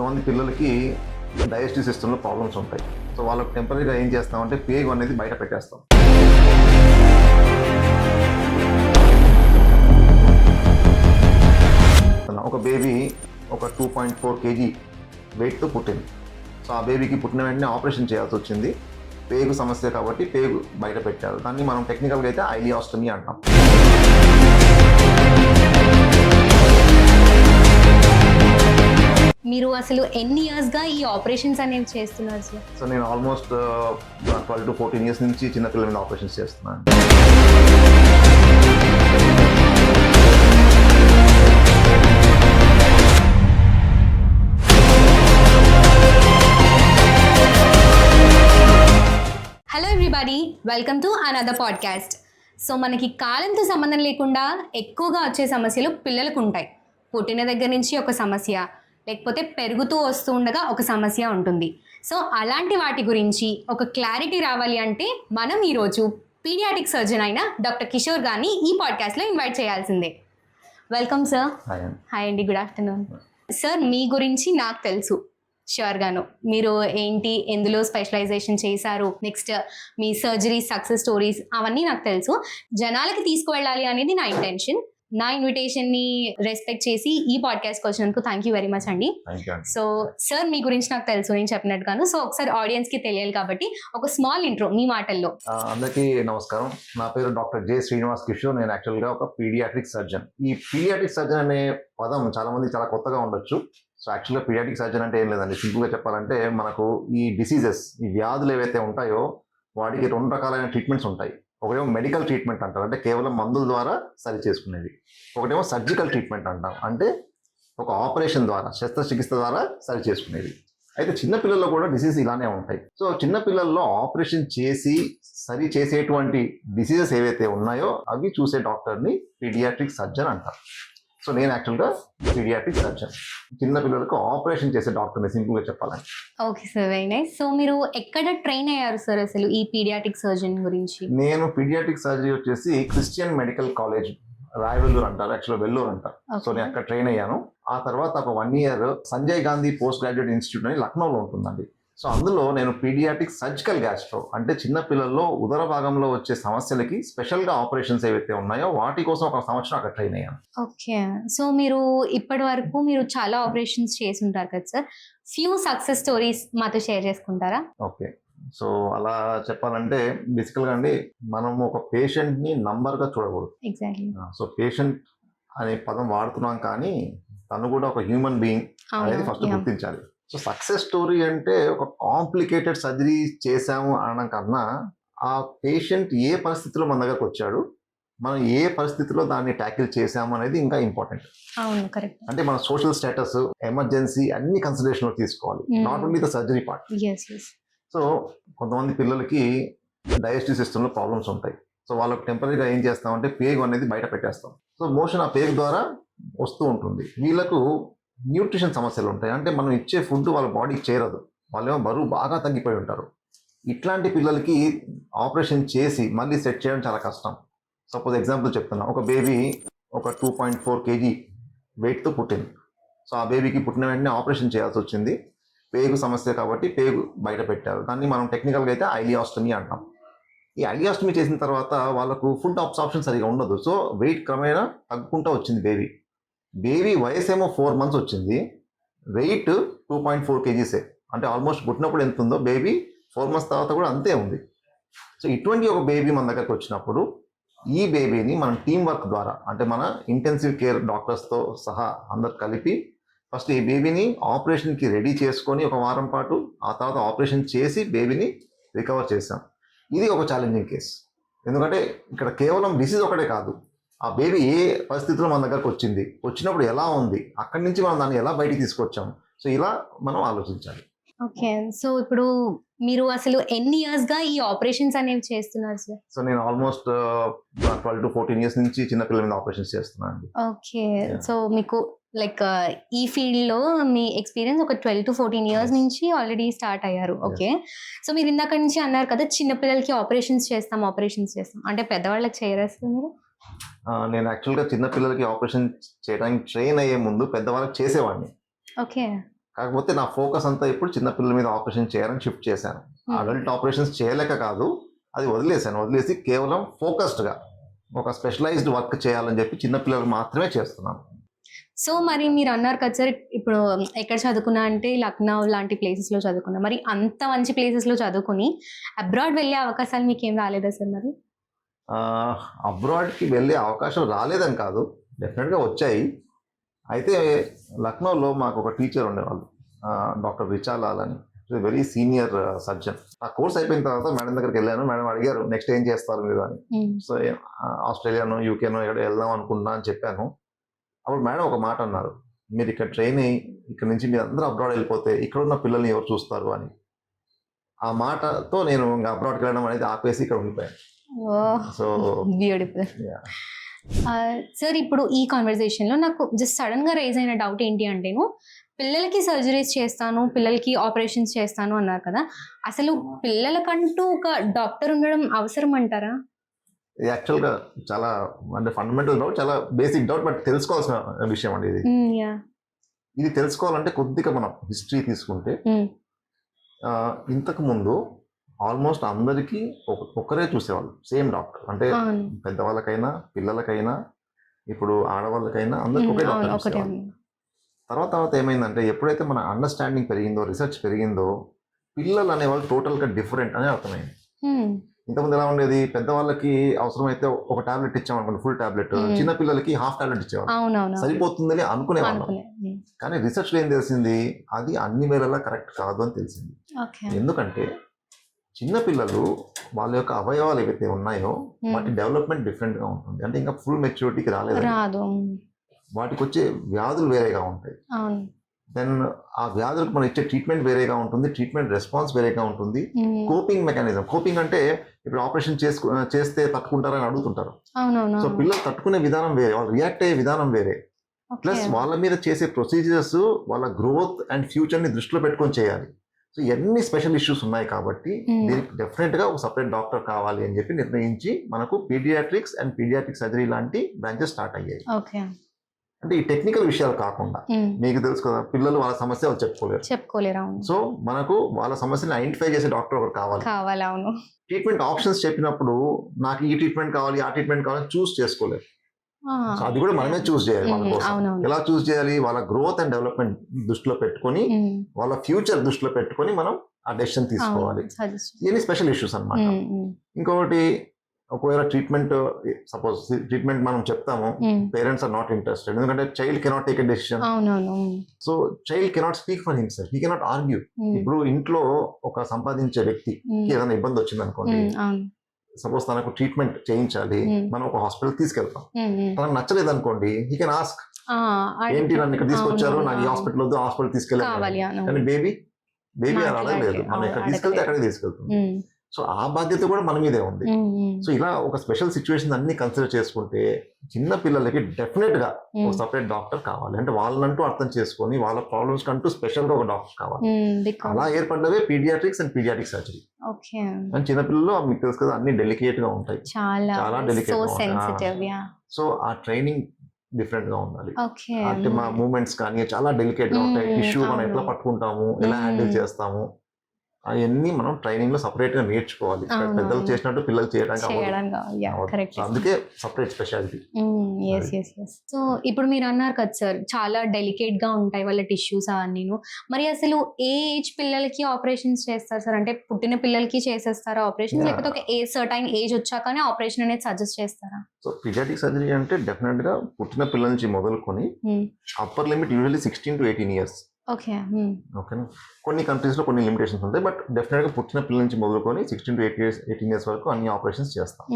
కొంతమంది పిల్లలకి డైజెస్టివ్ సిస్టంలో ప్రాబ్లమ్స్ ఉంటాయి. సో వాళ్ళకి టెంపరీగా ఏం చేస్తామంటే పేగు అనేది బయట పెట్టేస్తాం. ఒక బేబీ ఒక 2.4 kg వెయిట్తో పుట్టింది. సో ఆ బేబీకి పుట్టిన వెంటనే ఆపరేషన్ చేయాల్సి వచ్చింది. పేగు సమస్య కాబట్టి పేగు బయట పెట్టారు. దాన్ని మనం టెక్నికల్గా అయితే ఐలియాస్టమీ అంటాం. మీరు అసలు ఎన్ని ఇయర్స్గా ఈ ఆపరేషన్స్ అనేవి చేస్తున్నారు సార్? సో నేను ఆల్మోస్ట్ 12 to 14 years నుంచి చిన్నపిల్లల మీద ఆపరేషన్స్ చేస్తున్నాను. Hello everybody, welcome to another podcast. So మనకి కాలంతో సంబంధం లేకుండా ఎక్కువగా వచ్చే సమస్యలు పిల్లలకు ఉంటాయి. పుట్టిన దగ్గర నుంచి ఒక సమస్య, లేకపోతే పెరుగుతూ వస్తూ ఉండగా ఒక సమస్య ఉంటుంది. సో అలాంటి వాటి గురించి ఒక క్లారిటీ రావాలి అంటే మనం ఈరోజు పీడియాటిక్ సర్జన్ అయిన డాక్టర్ కిషోర్ గారిని ఈ పాడ్కాస్ట్లో ఇన్వైట్ చేయాల్సిందే. Welcome sir. హాయ్ అండి, గుడ్ ఆఫ్టర్నూన్ సార్. మీ గురించి నాకు తెలుసు ష్యూర్గాను. మీరు ఏంటి, ఎందులో స్పెషలైజేషన్ చేశారు, నెక్స్ట్ మీ సర్జరీ సక్సెస్ స్టోరీస్ అవన్నీ నాకు తెలుసు. జనాలకి తీసుకువెళ్ళాలి అనేది నా ఇంటెన్షన్. నా ఇన్విటేషన్ని రెస్పెక్ట్ చేసి ఈ పాడ్కాస్ట్కి వచ్చినందుకు థ్యాంక్ యూ వెరీ మచ్ అండి. సో సార్, మీ గురించి నాకు తెలుసు, నేను చెప్పినట్టుగాను. సో ఒకసారి ఆడియన్స్కి తెలియాలి కాబట్టి ఒక స్మాల్ ఇంట్రో మీ మాటల్లో. అందరికీ నమస్కారం. నా పేరు డాక్టర్ జె శ్రీనివాస్ కిషోర్. నేను యాక్చువల్గా ఒక పీడియాట్రిక్ సర్జన్. ఈ పీడియాట్రిక్ సర్జన్ అనే పదం చాలా మంది చాలా కొత్తగా ఉండొచ్చు. సో యాక్చువల్గా పీడియాట్రిక్ సర్జన్ అంటే ఏం లేదండి. సింపుల్గా చెప్పాలంటే మనకు ఈ డిసీజెస్, ఈ వ్యాధులు ఏవైతే ఉంటాయో వాటికి 2 రకాలైన ట్రీట్మెంట్స్ ఉంటాయి. ఒకటేమో మెడికల్ ట్రీట్మెంట్ అంటారు, అంటే కేవలం మందుల ద్వారా సరి చేసుకునేది. ఒకటేమో సర్జికల్ ట్రీట్మెంట్ అంటాం, అంటే ఒక ఆపరేషన్ ద్వారా, శస్త్రచికిత్స ద్వారా సరి చేసుకునేది. అయితే చిన్నపిల్లల్లో కూడా డిసీజ్ ఇలానే ఉంటాయి. సో చిన్నపిల్లల్లో ఆపరేషన్ చేసి సరి చేసేటువంటి డిసీజెస్ ఏవైతే ఉన్నాయో అవి చూసే డాక్టర్ని పీడియాట్రిక్ సర్జన్ అంటారు. సో నేను యాక్చువల్గా పీడియాట్రిక్ సర్జన్, చిన్నపిల్లలకు ఆపరేషన్ చేసే డాక్టర్ని సింపుల్గా చెప్పాలని. Okay sir, very nice. So మీరు ఎక్కడ ట్రైన్ అయ్యారు సార్ అసలు ఈ పీడియాట్రిక్ సర్జన్ గురించి? నేను పీడియాట్రిక్ సర్జరీ వచ్చేసి క్రిస్టియన్ మెడికల్ కాలేజ్, రాయవెల్లూరు అంటారు, యాక్చువల్గా వెల్లూరు అంటారు. సో నేను అక్కడ ట్రైన్ అయ్యాను. ఆ తర్వాత ఒక 1 year Sanjay Gandhi post graduate institute అని లక్నోలో ఉంటుందండి. సో అందులో నేను పీడియాట్రిక్ సర్జికల్ గ్యాస్ట్రో, అంటే చిన్నపిల్లల్లో ఉదర భాగంలో వచ్చే సమస్యలకి స్పెషల్గా ఆపరేషన్స్ ఏవైతే ఉన్నాయో వాటి కోసం ఒక సంవత్సరం అక్కడ ట్రైన్ అయ్యాను. ఓకే. సో మీరు ఇప్పటి వరకు మీరు చాలా ఆపరేషన్స్ చేసి ఉంటారు కదా సార్, ఫ్యూ సక్సెస్ స్టోరీస్ మాతో షేర్ చేసుకుంటారా? ఓకే. సో అలా చెప్పాలంటే బేసికల్గా అండి, మనం ఒక పేషెంట్ని నంబర్గా చూడకూడదు. ఎగ్జాక్ట్లీ. సో పేషెంట్ అనే పదం వాడుతున్నాం కానీ తను కూడా ఒక హ్యూమన్ బీయింగ్ అనేది ఫస్ట్ గుర్తించాలి. సో సక్సెస్ స్టోరీ అంటే ఒక కాంప్లికేటెడ్ సర్జరీ చేసాము అనడం కన్నా ఆ పేషెంట్ ఏ పరిస్థితిలో మన దగ్గరకు వచ్చాడు, మనం ఏ పరిస్థితిలో దాన్ని ట్యాకిల్ చేసాము అనేది ఇంకా ఇంపార్టెంట్. అవును, కరెక్ట్. అంటే మన సోషల్ స్టేటస్, ఎమర్జెన్సీ అన్ని కన్సిడరేషన్లో తీసుకోవాలి, not only the surgery part. So కొంతమంది పిల్లలకి డైజెస్టివ్ సిస్టంలో ప్రాబ్లమ్స్ ఉంటాయి. సో వాళ్ళకి టెంపరీగా ఏం చేస్తామంటే పేగు అనేది బయట పెట్టేస్తాం. సో మోషన్ ఆ పేగు ద్వారా వస్తూ ఉంటుంది. వీళ్ళకు న్యూట్రిషన్ సమస్యలు ఉంటాయి, అంటే మనం ఇచ్చే ఫుడ్ వాళ్ళ బాడీకి చేరదు, వాళ్ళేమో బరువు బాగా తగ్గిపోయి ఉంటారు. ఇట్లాంటి పిల్లలకి ఆపరేషన్ చేసి మళ్ళీ సెట్ చేయడం చాలా కష్టం. సపోజ్ ఎగ్జాంపుల్ చెప్తున్నా, ఒక బేబీ ఒక 2.4 kg వెయిట్తో పుట్టింది. సో ఆ బేబీకి పుట్టిన వెంటనే ఆపరేషన్ చేయాల్సి వచ్చింది. పేగు సమస్య కాబట్టి పేగు బయట పెట్టారు. దాన్ని మనం టెక్నికల్గా అయితే ఐలియాస్టమీ అంటాం. ఈ ఐలియాస్టమీ చేసిన తర్వాత వాళ్ళకు ఫుడ్ అబ్సార్ప్షన్ సరిగా ఉండదు. సో వెయిట్ క్రమేణా తగ్గుకుంటూ వచ్చింది బేబీ వయసు ఏమో 4 months వచ్చింది, వెయిట్ 2.4 kgs. అంటే ఆల్మోస్ట్ పుట్టినప్పుడు ఎంత ఉందో బేబీ 4 months తర్వాత కూడా అంతే ఉంది. సో ఇటువంటి ఒక బేబీ మన దగ్గరకు వచ్చినప్పుడు ఈ బేబీని మనం టీం వర్క్ ద్వారా, అంటే మన ఇంటెన్సివ్ కేర్ డాక్టర్స్తో సహా అందరు కలిపి ఫస్ట్ ఈ బేబీని ఆపరేషన్కి రెడీ చేసుకొని ఒక వారం పాటు, ఆ తర్వాత ఆపరేషన్ చేసి బేబీని రికవర్ చేసాం. ఇది ఒక ఛాలెంజింగ్ కేసు, ఎందుకంటే ఇక్కడ కేవలం డిసీజ్ ఒకటే కాదు, ఆ బేబీ ఏ పరిస్థితిలో మన దగ్గరకు వచ్చినప్పుడు ఎలా ఉంది, అక్కడి నుంచి మనం దాన్ని ఎలా బయటికి తీసుకొచ్చాం. సో ఇలా మనం ఆలోచించాలి. ఓకే. సో ఇప్పుడు మీరు అసలు ఎన్ని ఇయర్స్గా ఈ ఆపరేషన్స్ అనేవి చేస్తున్నారు సార్? సో నేను ఆల్మోస్ట్ 12 to 14 years నుంచి చిన్నపిల్లల మీద ఆపరేషన్స్ చేస్తున్నాను. ఓకే. సో మీకు లైక్ ఈ ఫీల్డ్లో మీ ఎక్స్పీరియన్స్ ఒక 12 to 14 years నుంచి ఆల్రెడీ స్టార్ట్ అయ్యారు. ఓకే. సో మీరు ఇందాక నుంచి అన్నారు కదా, చిన్నపిల్లలకి ఆపరేషన్స్ చేస్తాం అంటే పెద్దవాళ్ళకి చేయరా సార్ మీరు? నేను యాక్చువల్గా చిన్నపిల్లలకి ఆపరేషన్ చేయడానికి ట్రైన్ అయ్యే ముందు పెద్దవాళ్ళకి చేసేవాడిని. ఓకే. కాకపోతే నా ఫోకస్ అంతా ఇప్పుడు చిన్నపిల్లల మీద ఆపరేషన్ చేయాలని షిఫ్ట్ చేశాను. అడల్ట్ ఆపరేషన్స్ చేయలేక కాదు, అది వదిలేసి కేవలం ఫోకస్డ్గా ఒక స్పెషలైజ్డ్ వర్క్ చేయాలని చెప్పి చిన్నపిల్లలు మాత్రమే చేస్తున్నాను. సో మరి మీరు అన్నారు కదా సార్, ఇప్పుడు ఎక్కడ చదువుకున్నా అంటే లక్నో లాంటి ప్లేసెస్లో చదువుకున్నా. మరి అంత మంచి ప్లేసెస్లో చదువుకుని అబ్రాడ్ వెళ్ళే అవకాశాలు మీకు ఏం రాలేదా సార్? మరి అబ్రాడ్కి వెళ్ళే అవకాశం రాలేదని కాదు, డెఫినెట్గా వచ్చాయి. అయితే లక్నోలో మాకు ఒక టీచర్ ఉండేవాళ్ళు, డాక్టర్ రిచాలాల్ అని, వెరీ సీనియర్ సర్జన్. ఆ కోర్స్ అయిపోయిన తర్వాత మేడం దగ్గరికి వెళ్ళాను. మేడం అడిగారు నెక్స్ట్ ఏం చేస్తారు మీరు అని. సో ఆస్ట్రేలియానో యూకేనో ఎక్కడ వెళ్దాం అనుకుంటున్నా అని చెప్పాను. అప్పుడు మేడం ఒక మాట అన్నారు, మీరు ఇక్కడ ట్రైన్ అయ్యి ఇక్కడ నుంచి మీరు అందరూ అబ్రాడ్ వెళ్ళిపోతే ఇక్కడ ఉన్న పిల్లల్ని ఎవరు చూస్తారు అని. ఆ మాటతో నేను ఇంకా అబ్రాడ్కి వెళ్ళడం అనేది ఆపేసి ఇక్కడ ఉండిపోయాను. So beautiful. సార్ ఇప్పుడు ఈ కాన్వర్జేషన్లో నాకు జస్ట్ సడన్గా రైజ్ అయిన డౌట్ ఏంటి అంటేను, పిల్లలకి సర్జరీస్ చేస్తాను, పిల్లలకి ఆపరేషన్స్ చేస్తాను అన్నారు కదా, అసలు పిల్లలకంటూ ఒక డాక్టర్ ఉండడం అవసరం అంటారా? ఇది యాక్చువల్గా చాలా అంటే ఫండమెంటల్ డౌట్, చాలా బేసిక్ డౌట్, బట్ తెలుసుకోవాల్సిన విషయం అండి ఇది. ఇది తెలుసుకోవాలంటే కొద్దిగా మనం హిస్టరీ తీసుకుంటే ఇంతకు ముందు ఆల్మోస్ట్ అందరికీ ఒక్కరే చూసేవాళ్ళు, సేమ్ డాక్టర్. అంటే పెద్దవాళ్ళకైనా పిల్లలకైనా ఇప్పుడు ఆడవాళ్ళకైనా అందరికీ ఒకే డాక్టర్ చూసేవాళ్ళు. తర్వాత ఏమైందంటే ఎప్పుడైతే మన అండర్స్టాండింగ్ పెరిగిందో, రీసెర్చ్ పెరిగిందో, పిల్లలు అనేవాళ్ళు టోటల్గా డిఫరెంట్ అని అర్థమైంది. ఇంతకుముందు ఎలా ఉండేది, పెద్దవాళ్ళకి అవసరమైతే ఒక టాబ్లెట్ ఇచ్చామనుకోండి, ఫుల్ టాబ్లెట్, చిన్న పిల్లలకి హాఫ్ టాబ్లెట్ ఇచ్చేవాళ్ళు, సరిపోతుందని అనుకునేవాళ్ళం. కానీ రీసెర్చ్లో ఏం తెలిసింది, అది అన్ని వేళలా కరెక్ట్ కాదు అని తెలిసింది. ఎందుకంటే చిన్నపిల్లలు వాళ్ళ యొక్క అవయవాలు ఏవైతే ఉన్నాయో వాటి డెవలప్మెంట్ డిఫరెంట్గా ఉంటుంది. అంటే ఇంకా ఫుల్ మెచ్యూరిటీకి రాలేదు, వాటికి వచ్చే వ్యాధులు వేరేగా ఉంటాయి. దెన్ ఆ వ్యాధులకు మనం ఇచ్చే ట్రీట్మెంట్ వేరేగా ఉంటుంది, ట్రీట్మెంట్ రెస్పాన్స్ వేరేగా ఉంటుంది. కోపింగ్ మెకానిజం, కోపింగ్ అంటే ఇప్పుడు ఆపరేషన్ చేస్తే తట్టుకుంటారని అడుగుతుంటారు. సో పిల్లలు తట్టుకునే విధానం వేరే, వాళ్ళు రియాక్ట్ అయ్యే విధానం వేరే. ప్లస్ వాళ్ళ మీద చేసే ప్రొసీజర్స్ వాళ్ళ గ్రోత్ అండ్ ఫ్యూచర్ని దృష్టిలో పెట్టుకొని చేయాలి. సో ఎన్ని స్పెషల్ ఇష్యూస్ ఉన్నాయి కాబట్టి దీనికి డెఫినెట్గా ఒక సపరేట్ డాక్టర్ కావాలి అని చెప్పి నిర్ణయించి మనకు పీడియాట్రిక్స్ అండ్ పీడియాట్రిక్ సర్జరీ లాంటి బ్రాంచెస్ స్టార్ట్ అయ్యాయి. అంటే ఈ టెక్నికల్ విషయాలు కాకుండా మీకు తెలుసు కదా, పిల్లలు వాళ్ళ సమస్య వాళ్ళు చెప్పుకోలేరు. సో మనకు వాళ్ళ సమస్యని ఐడెంటిఫై చేసే డాక్టర్ ఒకరు కావాలి. ట్రీట్మెంట్ ఆప్షన్స్ చెప్పినప్పుడు నాకు ఈ ట్రీట్మెంట్ కావాలి, ఆ ట్రీట్మెంట్ కావాలి చూస్ చేసుకోలేరు. సో అది కూడా మనమే చూస్ చేయాలి. వాళ్ళ కోసం ఎలా చూస్ చేయాలి, వాళ్ళ గ్రోత్ అండ్ డెవలప్మెంట్ దృష్టిలో పెట్టుకొని, వాళ్ళ ఫ్యూచర్ దృష్టిలో పెట్టుకొని మనం ఆ డెసిషన్ తీసుకోవాలి. ఇవన్నీ స్పెషల్ ఇష్యూస్ అన్నమాట. ఇంకొకటి, ఒకవేళ సపోజ్ ట్రీట్మెంట్ మనం చెప్తాము, పేరెంట్స్ ఆర్ నాట్ ఇంట్రెస్టెడ్, ఎందుకంటే child cannot take a decision. So child cannot speak for himself, he cannot argue. ఇప్పుడు ఇంట్లో ఒక సంపాదించే వ్యక్తికి ఏదైనా ఇబ్బంది వచ్చింది అనుకోండి, సపోజ్ తనకు ట్రీట్మెంట్ చేయించాలి, మనం ఒక హాస్పిటల్ తీసుకెళ్తాం, తనకు నచ్చలేదు అనుకోండి, హీ కెన్ ఆస్క్, ఏంటి నన్ను ఇక్కడ తీసుకొచ్చారు, నాకు ఈ హాస్పిటల్ వద్దు, హాస్పిటల్ తీసుకెళ్ళాలి. కానీ బేబీ అలా అడగలేదు, మనం ఇక్కడ తీసుకెళ్తే అక్కడే తీసుకెళ్తాం. సో ఆ బాధ్యత కూడా మన మీదే ఉంది. సో ఇలా ఒక స్పెషల్ సిచ్యువేషన్ అన్ని కన్సిడర్ చేసుకుంటే చిన్న పిల్లలకి డెఫినెట్ గా ఒక సపరేట్ డాక్టర్ కావాలి. అంటే వాళ్ళంటూ అర్థం చేసుకొని వాళ్ళ ప్రాబ్లమ్స్ కంటూ స్పెషల్ గా ఒక డాక్టర్ కావాలి. అలా ఏర్పడ్డవే paediatrics and paediatric surgery. And చిన్నపిల్లలు మీకు తెలుసు కదా, అన్ని డెలికేట్ గా ఉంటాయి, చాలా డెలికేట్. సో ఆ ట్రైనింగ్ డిఫరెంట్ గా ఉండాలి. అంటే మా మూమెంట్స్ కానీ చాలా డెలికేట్ గా ఉంటాయి. టిష్యూ మనం ఎట్లా పట్టుకుంటాము, ఎలా హ్యాండిల్ చేస్తాము, అవన్నీ మనం ట్రైనింగ్ లో సపరేట్ గా నేర్చుకోవాలి. పెద్దలు చేసినట్టు పిల్లలు చేయడానికి, అందుకే సపరేట్ స్పెషాలిటీ. సో ఇప్పుడు మీరు అన్నారు కదా సార్, చాలా డెలికేట్ గా ఉంటాయి వాళ్ళ టిష్యూస్ అవన్నీ. మరి అసలు ఏ ఏజ్ పిల్లలకి ఆపరేషన్స్ చేస్తారు సార్? అంటే పుట్టిన పిల్లలకి చేసేస్తారా ఆపరేషన్, లేకపోతే ఒక సర్టైన్ ఏజ్ వచ్చాకనే ఆపరేషన్ అనేది సజెస్ట్ చేస్తారా? సో పీడియాట్రిక్ సర్జరీ అంటే డెఫినెట్ గా పుట్టిన పిల్లల నుంచి మొదలుకొని upper limit usually 16 to 18 years. ఓకేనా, కొన్ని కంట్రీస్లో కొన్ని లిమిటేషన్స్ ఉంటాయి, బట్ డెఫినెట్గా పుట్టిన పిల్లల నుంచి మొదలుకొని 16 to 18 years వరకు అన్ని ఆపరేషన్స్ చేస్తాం.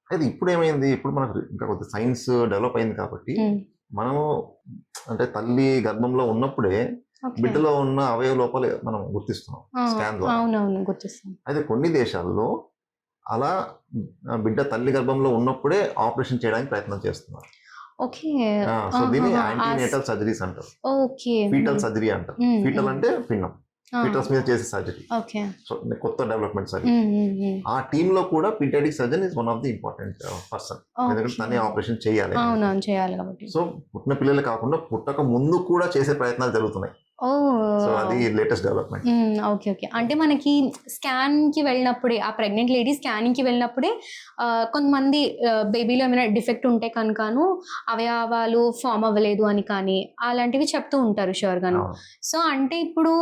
అయితే ఇప్పుడు ఏమైంది, ఇప్పుడు మనకు ఇంకా కొద్ది సైన్స్ డెవలప్ అయింది కాబట్టి మనము అంటే తల్లి గర్భంలో ఉన్నప్పుడే బిడ్డలో ఉన్న అవయవ లోపాలు మనం గుర్తిస్తున్నాం స్కాన్ ద్వారా. అయితే కొన్ని దేశాల్లో అలా బిడ్డ తల్లి గర్భంలో ఉన్నప్పుడే ఆపరేషన్ చేయడానికి ప్రయత్నం చేస్తున్నారు. సో దీన్ని యాంటీనేటల్ సర్జరీస్ అంటారు, ఫీటల్ సర్జరీ అంటారు. ఫీటల్ అంటే పిండం, ఫీటల్స్ మీద చేసే సర్జరీ. సో కొత్త డెవలప్మెంట్ సర్జరీ. ఆ టీమ్ లో కూడా paediatric surgeon is one of the important person, ఎందుకంటే తనే ఆపరేషన్ చేయాలి. సో పుట్టిన పిల్లలు కాకుండా పుట్టక ముందు కూడా చేసే ప్రయత్నాలు జరుగుతున్నాయి ఓ సో అది లేటెస్ట్ డెవలప్మెంట్. Okay okay. అంటే మనకి స్కాన్కి వెళ్ళినప్పుడే, ఆ ప్రెగ్నెంట్ లేడీ స్కానింగ్కి వెళ్ళినప్పుడే కొంతమంది బేబీలో ఏమైనా డిఫెక్ట్ ఉంటే కనుకను అవయవాలు ఫామ్ అవ్వలేదు అని కానీ అలాంటివి చెప్తూ ఉంటారు షూర్గాను. సో అంటే ఇప్పుడు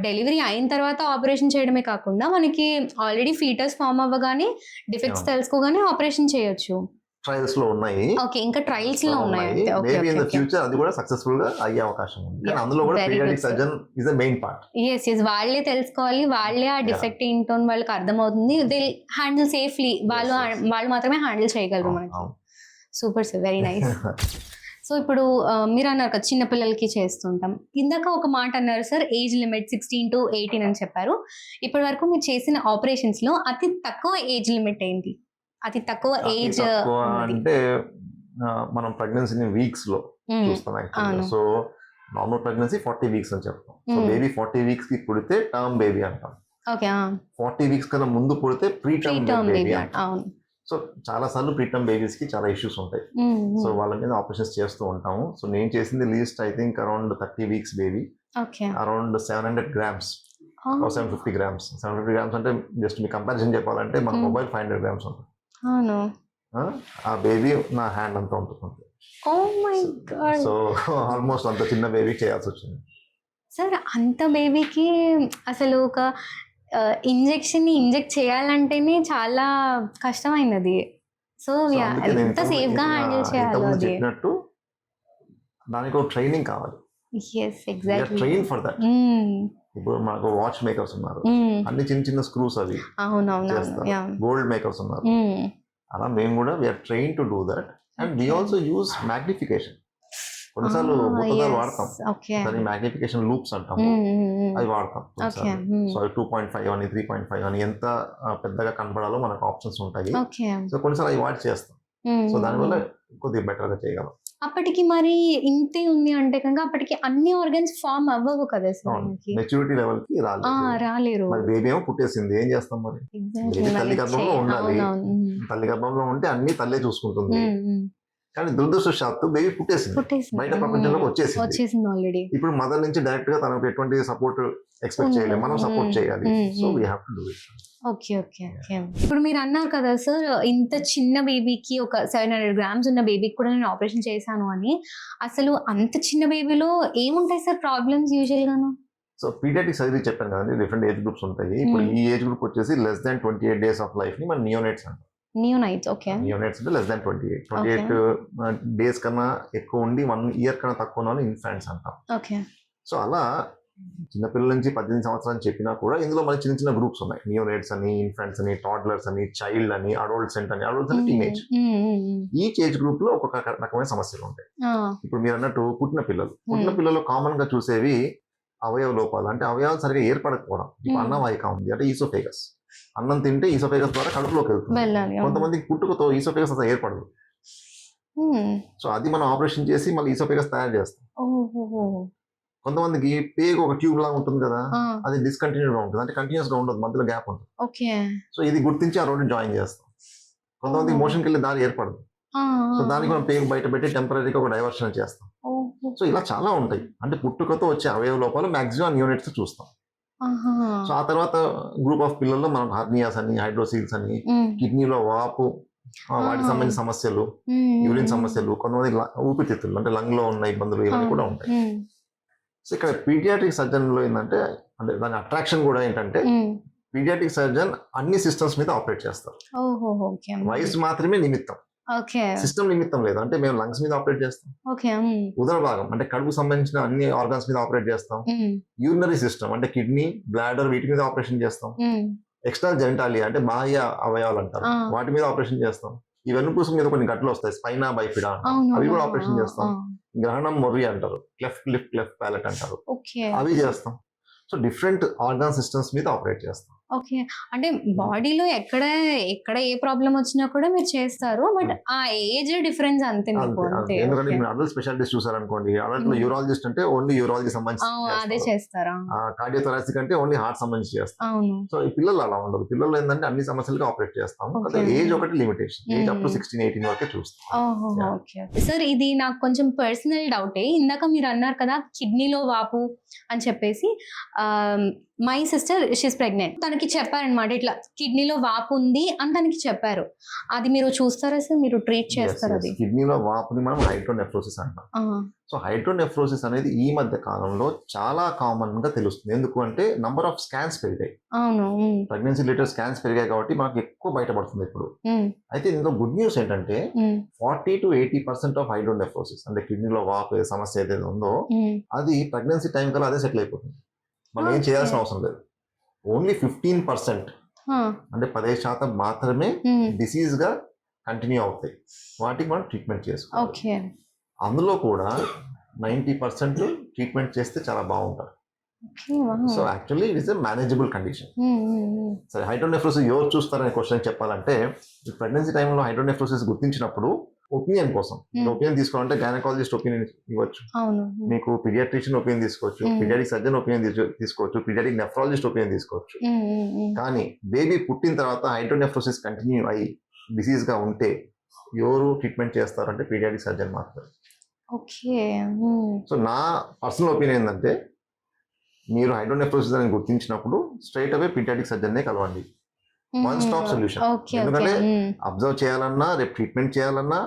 డెలివరీ అయిన తర్వాత ఆపరేషన్ చేయడమే కాకుండా మనకి ఆల్రెడీ ఫీటస్ ఫామ్ అవ్వగానే డిఫెక్ట్స్ తెలుసుకోగానే ఆపరేషన్ చేయొచ్చు. ట్రయల్స్ లో ఉన్నాయి. ఓకే, ఇంకా ట్రయల్స్ లో ఉన్నాయి. మేబీ ఇన్ ద ఫ్యూచర్ అది కూడా సక్సెస్ఫుల్ గా అయ్యే అవకాశం ఉంది. కానీ అందులో కూడా paediatric surgeon is the main part. Yes yes, వాళ్ళే తెలుసుకోవాలి, వాళ్ళే ఆ డిఫెక్ట్ ఏంటో అని వాళ్ళకి అర్థమవుతుంది. దే హ్యాండిల్ సేఫ్లీ, వాళ్ళు మాత్రమే హ్యాండిల్ చేయగలరు మనకి. Super sir, very nice. So ఇప్పుడు మీరు అన్నారు కదా చిన్న పిల్లలకి చేస్తుంటాం. ఇందాక ఒక మాట అన్నారు సార్, ఏజ్ లిమిట్ 16 to 18 అని చెప్పారు. ఇప్పటి వరకు మీరు చేసిన ఆపరేషన్స్ లో అతి తక్కువ ఏజ్ లిమిట్ ఏంటి? అతి తక్కువ ఏజ్ అంటే మనం ప్రెగ్నెన్సీని వీక్స్ లో చూస్తాం actually. So normal pregnancy 40 weeks అని చెప్తాం. సో బేబీ 40 వీక్స్ కి పుడితే టర్మ్ బేబీ అంటాం. 40 వీక్స్ కన్నా ముందు పుడితే ప్రీ టర్మ్ బేబీ అంటాం. సో చాలా సార్లు ప్రీ టర్మ్ బేబీస్ కి చాలా ఇష్యూస్ ఉంటాయి. సో వాళ్ళ మీద ఆపరేషన్స్ చేస్తూ ఉంటాము. సో నేను చేసింది least I think around 30 weeks baby, around 700 grams, 750 grams. 750 grams అంటే జస్ట్ మీ కంపారిజన్ చెప్పాలంటే మన మొబైల్ 500 grams ఉంటుంది. ఆ బేబీ నా హ్యాండ్ అంతా ఉంటుంది. సో ఆల్మోస్ట్ అంత చిన్న బేబీ చేయాల్సి వచ్చింది సార్. అంత బేబీకి అసలు ఒక ఇంజెక్ట్ చేయాలంటేనే చాలా కష్టమైనది. సో ఎంత సేఫ్ గా హ్యాండిల్ చేయాలి చెప్పినట్టు దానికి ఒక ట్రైనింగ్ కావాలి. Yes exactly, train for that. ఇప్పుడు మనకు వాచ్ మేకర్స్ ఉన్నారు, అన్ని చిన్న చిన్న స్క్రూస్ అవి గోల్డ్ మేకర్స్ ఉన్నారు. అలా మేము కూడా we are train to do that. And we also use magnification. కొన్నిసార్లు బుట్టదాలు వాడతాం, దాని మ్యాగ్నిఫికేషన్ లూప్స్ అంటాము, అవి వాడతాం. సో 2.5 అని 3.5 అని ఎంత పెద్దగా కనపడాలో మనకు ఆప్షన్స్ ఉంటాయి. సో కొన్నిసార్లు అవి వాడి చేస్తాం. సో దానివల్ల కొద్దిగా బెటర్ గా చేయగలం. అప్పటికి మరి ఇంతే ఉంది అంటే కనుక అప్పటికి అన్ని ఆర్గన్స్ ఫామ్ అవ్వవు కదా సార్. మెచ్యూరిటీ లెవెల్ కి రాలేరు. మరి బేబీ ఏమో పుట్టేసింది, ఏం చేస్తాం మరి? తల్లి గర్భంలో ఉండాలి. తల్లి గర్భంలో ఉంటే అన్ని తల్లే చూసుకుంటుంది. కానీ దురదృష్టవశాత్తు బేబీ పుట్టేసింది, బయట ప్రపంచంలోకి వచ్చేసింది ఆల్రెడీ. ఇప్పుడు మదర్ నుంచి డైరెక్ట్ గా తనకు ఎటువంటి సపోర్ట్ ఎక్స్పెక్ట్ చేయలేము, మనం సపోర్ట్ చేయాలి. So we have to do it. Okay okay okay. ఇప్పుడు మీరు అన్నారు కదా సార్, ఇంత చిన్న బేబీకి ఒక 700 grams ఉన్న బేబీకి కూడా నేను ఆపరేషన్ చేశాను అని. అసలు అంత చిన్న బేబీలో ఏముంటాయి సార్ ప్రాబ్లమ్స్ యూజువల్ గాను? సో పీడియాట్రిక్ సర్జరీ చెప్పాను కదండి, డిఫరెంట్ ఏజ్ గ్రూప్స్ ఉంటాయి. ఇప్పుడు ఈ ఏజ్ గ్రూప్ వచ్చేసి less than 28 days of life ని మనం నియోనేట్స్ అంటాం. నియోనైట్స్, ఓకే. నియోనేట్స్ అంటే less than 28 డేస్ కన్నా ఎక్కువ ఉండి 1 year కన్నా తక్కువ ఉన్న ఇన్ఫాంట్స్ అంటాం. ఓకే. సో అలా చిన్నపిల్లల నుంచి 18 సంవత్సరాలు చెప్పినా కూడా ఇందులో మన చిన్న చిన్న గ్రూప్స్ ఉన్నాయి. నియోనేట్స్ అని, ఇన్ఫాంట్స్ అని, టాడ్లర్స్ అని, చైల్డ్ అని, అడోల్ట్సెంట్ అని. అడోల్ట్స్ అంటే టీనేజ్. ఈచ్ ఏజ్ గ్రూప్ లో ఒక్కొక్క రకమైన సమస్యలు ఉంటాయి. ఇప్పుడు మీరు అన్నట్టు పుట్టిన పిల్లలు కామన్ గా చూసేవి అవయవ లోపాలు, అంటే అవయవాలు సరిగా ఏర్పడకపోవడం. ఇప్పుడు అన్నవాహిక ఉంది అంటే ఈసోఫేగస్, అన్నం తింటే ఈసోఫేగస్ ద్వారా కడుపులోకి వెళ్తుంది. కొంతమందికి పుట్టుకతో ఈసోఫేగస్ అసలు ఏర్పడదు. సో అది మనం ఆపరేషన్ చేసి మళ్ళీ ఈసోఫేగస్ తయారు చేస్తాం. కొంతమందికి పేగు ఒక ట్యూబ్ లాగా ఉంటుంది కదా, అది డిస్కంటిన్యూడ్ గా ఉంటుంది, అంటే కంటిన్యూస్ గా ఉండదు, మధ్యలో గ్యాప్ ఉంటుంది. సో ఇది గుర్తించి ఆ రోడ్డు జాయిన్ చేస్తాం. కొంతమందికి మోషన్కి వెళ్ళే దారి ఏర్పడదు. సో దానికి మనం పేగు బయట పెట్టి టెంపరీగా ఒక డైవర్షన్ చేస్తాం. సో ఇలా చాలా ఉంటాయి. అంటే పుట్టుకతో వచ్చే అవయవ లోపాలు మాక్సిమం యూనిట్స్ చూస్తాం. సో ఆ తర్వాత గ్రూప్ ఆఫ్ పిల్లల్లో మనం హర్నియాస్ అని, హైడ్రోసీల్స్ అని, కిడ్నీలో వాపు, వాటికి సంబంధించిన సమస్యలు, యూరిన్ సమస్యలు, కొంతమంది ఊపిరితిత్తులు అంటే లంగ్ లో ఉన్న ఇబ్బందులు, ఇవన్నీ కూడా ఉంటాయి. సో ఇక్కడ పీడియాట్రిక్ సర్జన్ లో ఏంటంటే, అంటే దాని అట్రాక్షన్ కూడా ఏంటంటే, పీడియాట్రిక్ సర్జన్ అన్ని సిస్టమ్స్ మీద ఆపరేట్ చేస్తారు. వయసు మాత్రమే నిమిత్తం, సిస్టమ్ నిమిత్తం లేదు. అంటే మేము లంగ్స్ మీద ఆపరేట్ చేస్తాం, ఉదర భాగం అంటే కడుపు సంబంధించిన అన్ని ఆర్గన్స్ మీద ఆపరేట్ చేస్తాం, యూరినరీ సిస్టమ్ అంటే కిడ్నీ, బ్లాడర్, వీటి మీద ఆపరేషన్ చేస్తాం, ఎక్స్ట్రా జెనిటాలియా అంటే బాహ్య అవయవాలు అంటారు, వాటి మీద ఆపరేషన్ చేస్తాం. ఈ వెన్నుపూస మీద కొన్ని గట్లు వస్తాయి, స్పైనా బైఫిడా, అవి కూడా ఆపరేషన్ చేస్తాం. గ్రహణం మొర్రి అంటారు, క్లెఫ్ట్ ప్యాలెట్ అంటారు, అవి చేస్తాం. సో డిఫరెంట్ ఆర్గాన్ సిస్టమ్స్ మీద ఆపరేట్ చేస్తాం. ఓకే. అంటే బాడీలో ఎక్కడ ఏ ప్రాబ్లమ్ వచ్చినా కూడా మీరు చేస్తారు. బట్ ఆ ఏజ్ డిఫరెన్స్ అంతే మీకు అంతే. ఎందుకంటే ఓకే. మీరు అడల్ట్ స్పెషాలిటీస్ చూసారనుకోండి, అడల్ట్ లో యూరాలజిస్ట్ అంటే ఓన్లీ యూరాలజీ సంబంధించి అదే చేస్తారా? కార్డియోథొరాసిక్ అంటే ఓన్లీ హార్ట్ సంబంధించి చేస్తాం. అవును. సో ఈ పిల్లలు అలా ఉండదు. పిల్లలు ఏంటంటే అన్ని సమస్యలకి ఆపరేట్ చేస్తాము. Okay. ఏజ్ ఒకటి లిమిటేషన్, ఏజ్ అప్ టు 16-18 వరకే చూస్తాం. ఓహో! ఓకే. సార్ ఇది నాకు కొంచెం పర్సనల్ డౌటే. ఇందాక మీరు అన్నారు కదా కిడ్నీలో వాపు అని చెప్పేసి. My sister she's pregnant. తనకి చెప్పారనమాట ఇట్లా కిడ్నీలో వాపు ఉంది అని తనకి చెప్పారు. అది మీరు చూస్తారా సార్? మీరు ట్రీట్ చేస్తారా అది? కిడ్నీలో వాపుని మనం హైడ్రోనెఫ్రోసిస్ అంటాం. సో హైడ్రోనెఫ్రోసిస్ అనేది ఈ మధ్య కాలంలో చాలా కామన్ గా తెలుస్తుంది. ఎందుకు అంటే నంబర్ ఆఫ్ స్కాన్స్ పెరిగాయి. అవును. ప్రెగ్నెన్సీ రిలేటెడ్ స్కాన్స్ పెరిగాయి కాబట్టి మనకు ఎక్కువ బయటపడుతుంది ఇప్పుడు. అయితే ఇందులో గుడ్ న్యూస్ ఏంటంటే 40-80% ఆఫ్ హైడ్రోనెఫ్రోసిస్ అంటే కిడ్నీలో వాపు సమస్య ఏదైతే ఉందో అది ప్రెగ్నెన్సీ టైం కల్లా అదే సెటిల్ అయిపోతుంది. మనం ఏం చేయాల్సిన అవసరం లేదు. ఓన్లీ 15% అంటే 15% మాత్రమే డిసీజ్ గా కంటిన్యూ అవుతాయి. వాటికి మనం ట్రీట్మెంట్ చేసుకోవాలి. అందులో కూడా 90% ట్రీట్మెంట్ చేస్తే చాలా బాగుంటారు. So actually it is a manageable condition. సరే, హైడ్రోనెఫ్రోసిస్ ఎవరు చూస్తారనే క్వశ్చన్ చెప్పాలంటే ప్రెగ్నెన్సీ టైంలో హైడ్రోనెఫ్రోసిస్ గుర్తించినప్పుడు ఒపీనియన్ కోసం ఒపీనియన్ తీసుకోవాలంటే గైనకాలజిస్ట్ ఒపీనియన్ ఇవ్వచ్చు, మీకు పీడియాట్రిషియన్ ఒపీనియన్ తీసుకోవచ్చు, పీడియాటిక్ సర్జన్ ఒపీనియన్ తీసుకోవచ్చు, పీడియాటిక్ నెఫ్రాలజిస్ట్ ఒపీనియన్ తీసుకోవచ్చు. కానీ బేబీ పుట్టిన తర్వాత హైడ్రోనెఫ్రోసిస్ కంటిన్యూ అయ్యి డిసీజ్ గా ఉంటే ఎవరు ట్రీట్మెంట్ చేస్తారంటే పీడియాటిక్ సర్జన్ మాత్రమే. సో నా పర్సనల్ ఒపీనియన్ ఏంటంటే మీరు హైడ్రోనెఫ్రోసిస్ అని గుర్తించినప్పుడు స్ట్రైట్ అవే పీడియాటిక్ సర్జన్ నే కలవండి. One stop solution. ఎందుకంటే అబ్జర్వ్ చేయాలన్నా, రేపు ట్రీట్మెంట్ చేయాలన్నా,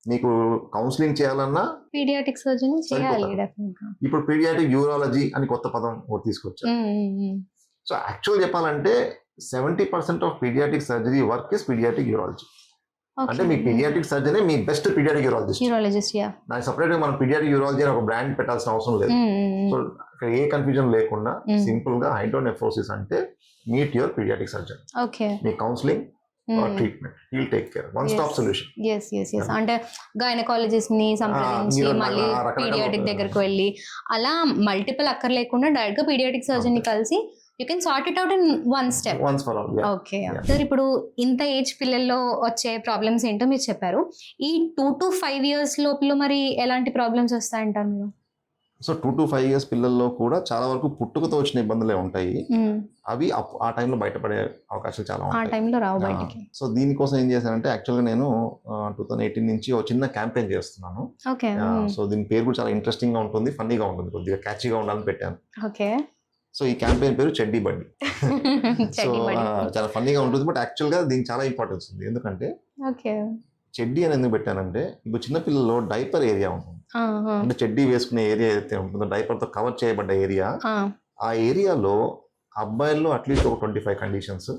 మీకు కౌన్సిలింగ్ చేయాలన్నా పీడియాటిక్ సర్జన్ చేయాలి. ఇప్పుడు పీడియాటిక్ యూరాలజీ అని కొత్త పదం తీసుకొచ్చారు. సో యాక్చువల్ చెప్పాలంటే 70% of paediatric surgery work is paediatric urology. అంటే మీ పీడియాటిక్ సర్జనే మీ బెస్ట్ పీడియాటిక్ యూరాలజిస్ట్. దానికి సపరేట్ గా మనం పీడియాటిక్ యూరాలజీ అని ఒక బ్రాండ్ పెట్టాల్సిన అవసరం లేదు. సో ఇక్కడ ఏ కన్ఫ్యూజన్ లేకుండా సింపుల్ గా హైడ్రోనెఫ్రోసిస్ అంటే meet your paediatric surgeon. Me counselling treatment he'll take care, one stop solution. అంటే గైనకాలజిస్ట్ ని సంప్రదించి మళ్ళీ పీడియాటిక్ దగ్గరకు వెళ్ళి అలా మల్టిపుల్ అక్కర్ లేకుండా డైరెక్ట్ గా పీడియాటిక్ సర్జన్ ని కలిసి you can sort it out in one step. Okay sir, ఇప్పుడు ఇంత ఏజ్ పిల్లల్లో వచ్చే ప్రాబ్లమ్స్ ఏంటో మీరు చెప్పారు. ఈ 2 to 5 years లోపల మరి ఎలాంటి ప్రాబ్లమ్స్ వస్తాయంటారు మీరు? సో 2 to 5 years పిల్లల్లో కూడా చాలా వరకు పుట్టుకతో వచ్చిన ఇబ్బందులే ఉంటాయి. అవి ఆ టైంలో బయటపడే అవకాశాలు చాలా ఉంటాయి. సో దీనికోసం ఏం చేశానంటే యాక్చువల్గా నేను 2018 నుంచి ఒక చిన్న క్యాంపెయిన్ చేస్తున్నాను. సో దీని పేరు కూడా చాలా ఇంట్రెస్టింగ్ గా ఉంటుంది, ఫన్నీగా ఉంటుంది, కొద్దిగా క్యాచీగా ఉండాలని పెట్టాను. సో ఈ క్యాంపెయిన్ పేరు చెడ్డీ బడ్డీ. సో చాలా ఫన్నీగా ఉంటుంది, బట్ యాక్చువల్గా దీనికి చాలా ఇంపార్టెన్స్ ఉంది. ఎందుకంటే చెడ్డీ అని ఎందుకు పెట్టానంటే ఇప్పుడు చిన్నపిల్లల్లో డైపర్ ఏరియా ఉంటుంది. అంటే చెడ్డీ వేసుకునే ఏరియా ఏదైతే ఉంటుందో డైపర్తో కవర్ చేయబడ్డ ఏరియా, ఆ ఏరియాలో అబ్బాయిల్లో అట్లీస్ట్ ఒక 25 కండిషన్స్,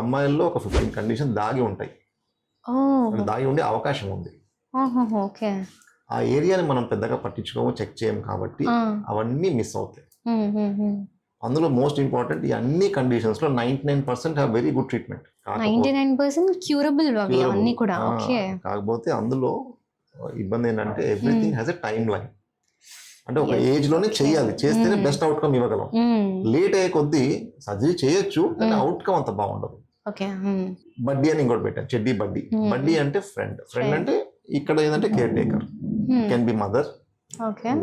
అమ్మాయిల్లో ఒక 15 కండిషన్ దాగి ఉంటాయి, దాగి ఉండే అవకాశం ఉంది. ఆ ఏరియాని మనం పెద్దగా పట్టించుకోము, చెక్ చేయము, కాబట్టి అవన్నీ మిస్ అవుతాయి. అందులో మోస్ట్ ఇంపార్టెంట్ ఈ అన్ని కండిషన్స్ లో 99% have very good treatment. 99% curable అన్ని కూడా. కాకపోతే అందులో ఇబ్బంది ఏంటంటే everything has a time line. అంటే ఒక ఏజ్ లోనే చేయాలి, చేస్తేనే బెస్ట్ అవుట్కమ్ ఇవ్వగలం. లేట్ అయ్యే కొద్దీ సర్జరీ చేయొచ్చు కానీ అవుట్కమ్ అంత బాగుండదు. బడ్డీ అని ఇంకోటి పెట్టాను, చెడ్డీ బడ్డీ. బడ్డీ అంటే ఫ్రెండ్ అంటే ఇక్కడ ఏంటంటే care taker, can be mother,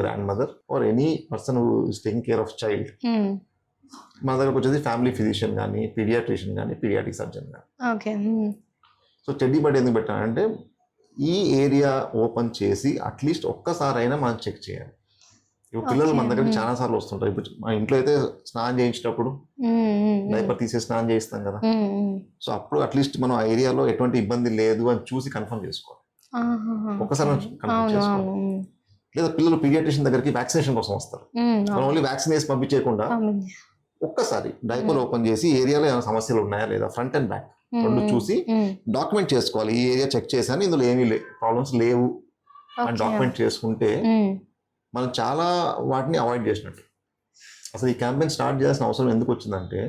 grand mother or any person who is taking care of child. మన దగ్గరకు వచ్చేది ఫ్యామిలీ ఫిజిషియన్ కానీ, పీడియాట్రిషియన్ కానీ, పీడియాటిక్ సర్జన్ కానీ. సో చెడ్డీ బడ్డీ ఎందుకు పెట్టానంటే ఈ ఏరియా ఓపెన్ చేసి అట్లీస్ట్ ఒక్కసారైనా మనం చెక్ చేయాలి. ఇప్పుడు పిల్లలు మన దగ్గర చాలా సార్లు వస్తుంటారు. ఇప్పుడు మన ఇంట్లో అయితే స్నానం చేయించేటప్పుడు డైపర్ తీసేసి స్నానం చేయిస్తాం కదా. సో అప్పుడు అట్లీస్ట్ మనం ఆ ఏరియాలో ఎటువంటి ఇబ్బంది లేదు అని చూసి కన్ఫర్మ్ చేసుకోవాలి, ఒక్కసారి కన్ఫర్మ్ చేసుకోవాలి. లేదా పిల్లలు పీడియాట్రిషియన్ దగ్గరికి వ్యాక్సినేషన్ కోసం వస్తారు, మనం ఓన్లీ వ్యాక్సిన్ వేసి పంపించేయకుండా ఒక్కసారి డైపర్ ఓపెన్ చేసి ఏరియాలో ఏమైనా సమస్యలు ఉన్నాయా లేదా ఫ్రంట్ అండ్ బ్యాక్ రెండు చూసి డాక్యుమెంట్ చేసుకోవాలి. ఈ ఏరియా చెక్ చేశాను, ఇందులో ఏమీ ప్రాబ్లమ్స్ లేవు అని డాక్యుమెంట్ చేసుకుంటే మనం చాలా వాటిని అవాయిడ్ చేసినట్టు. అసలు ఈ క్యాంపెయిన్ స్టార్ట్ చేయాల్సిన అవసరం ఎందుకు వచ్చిందంటే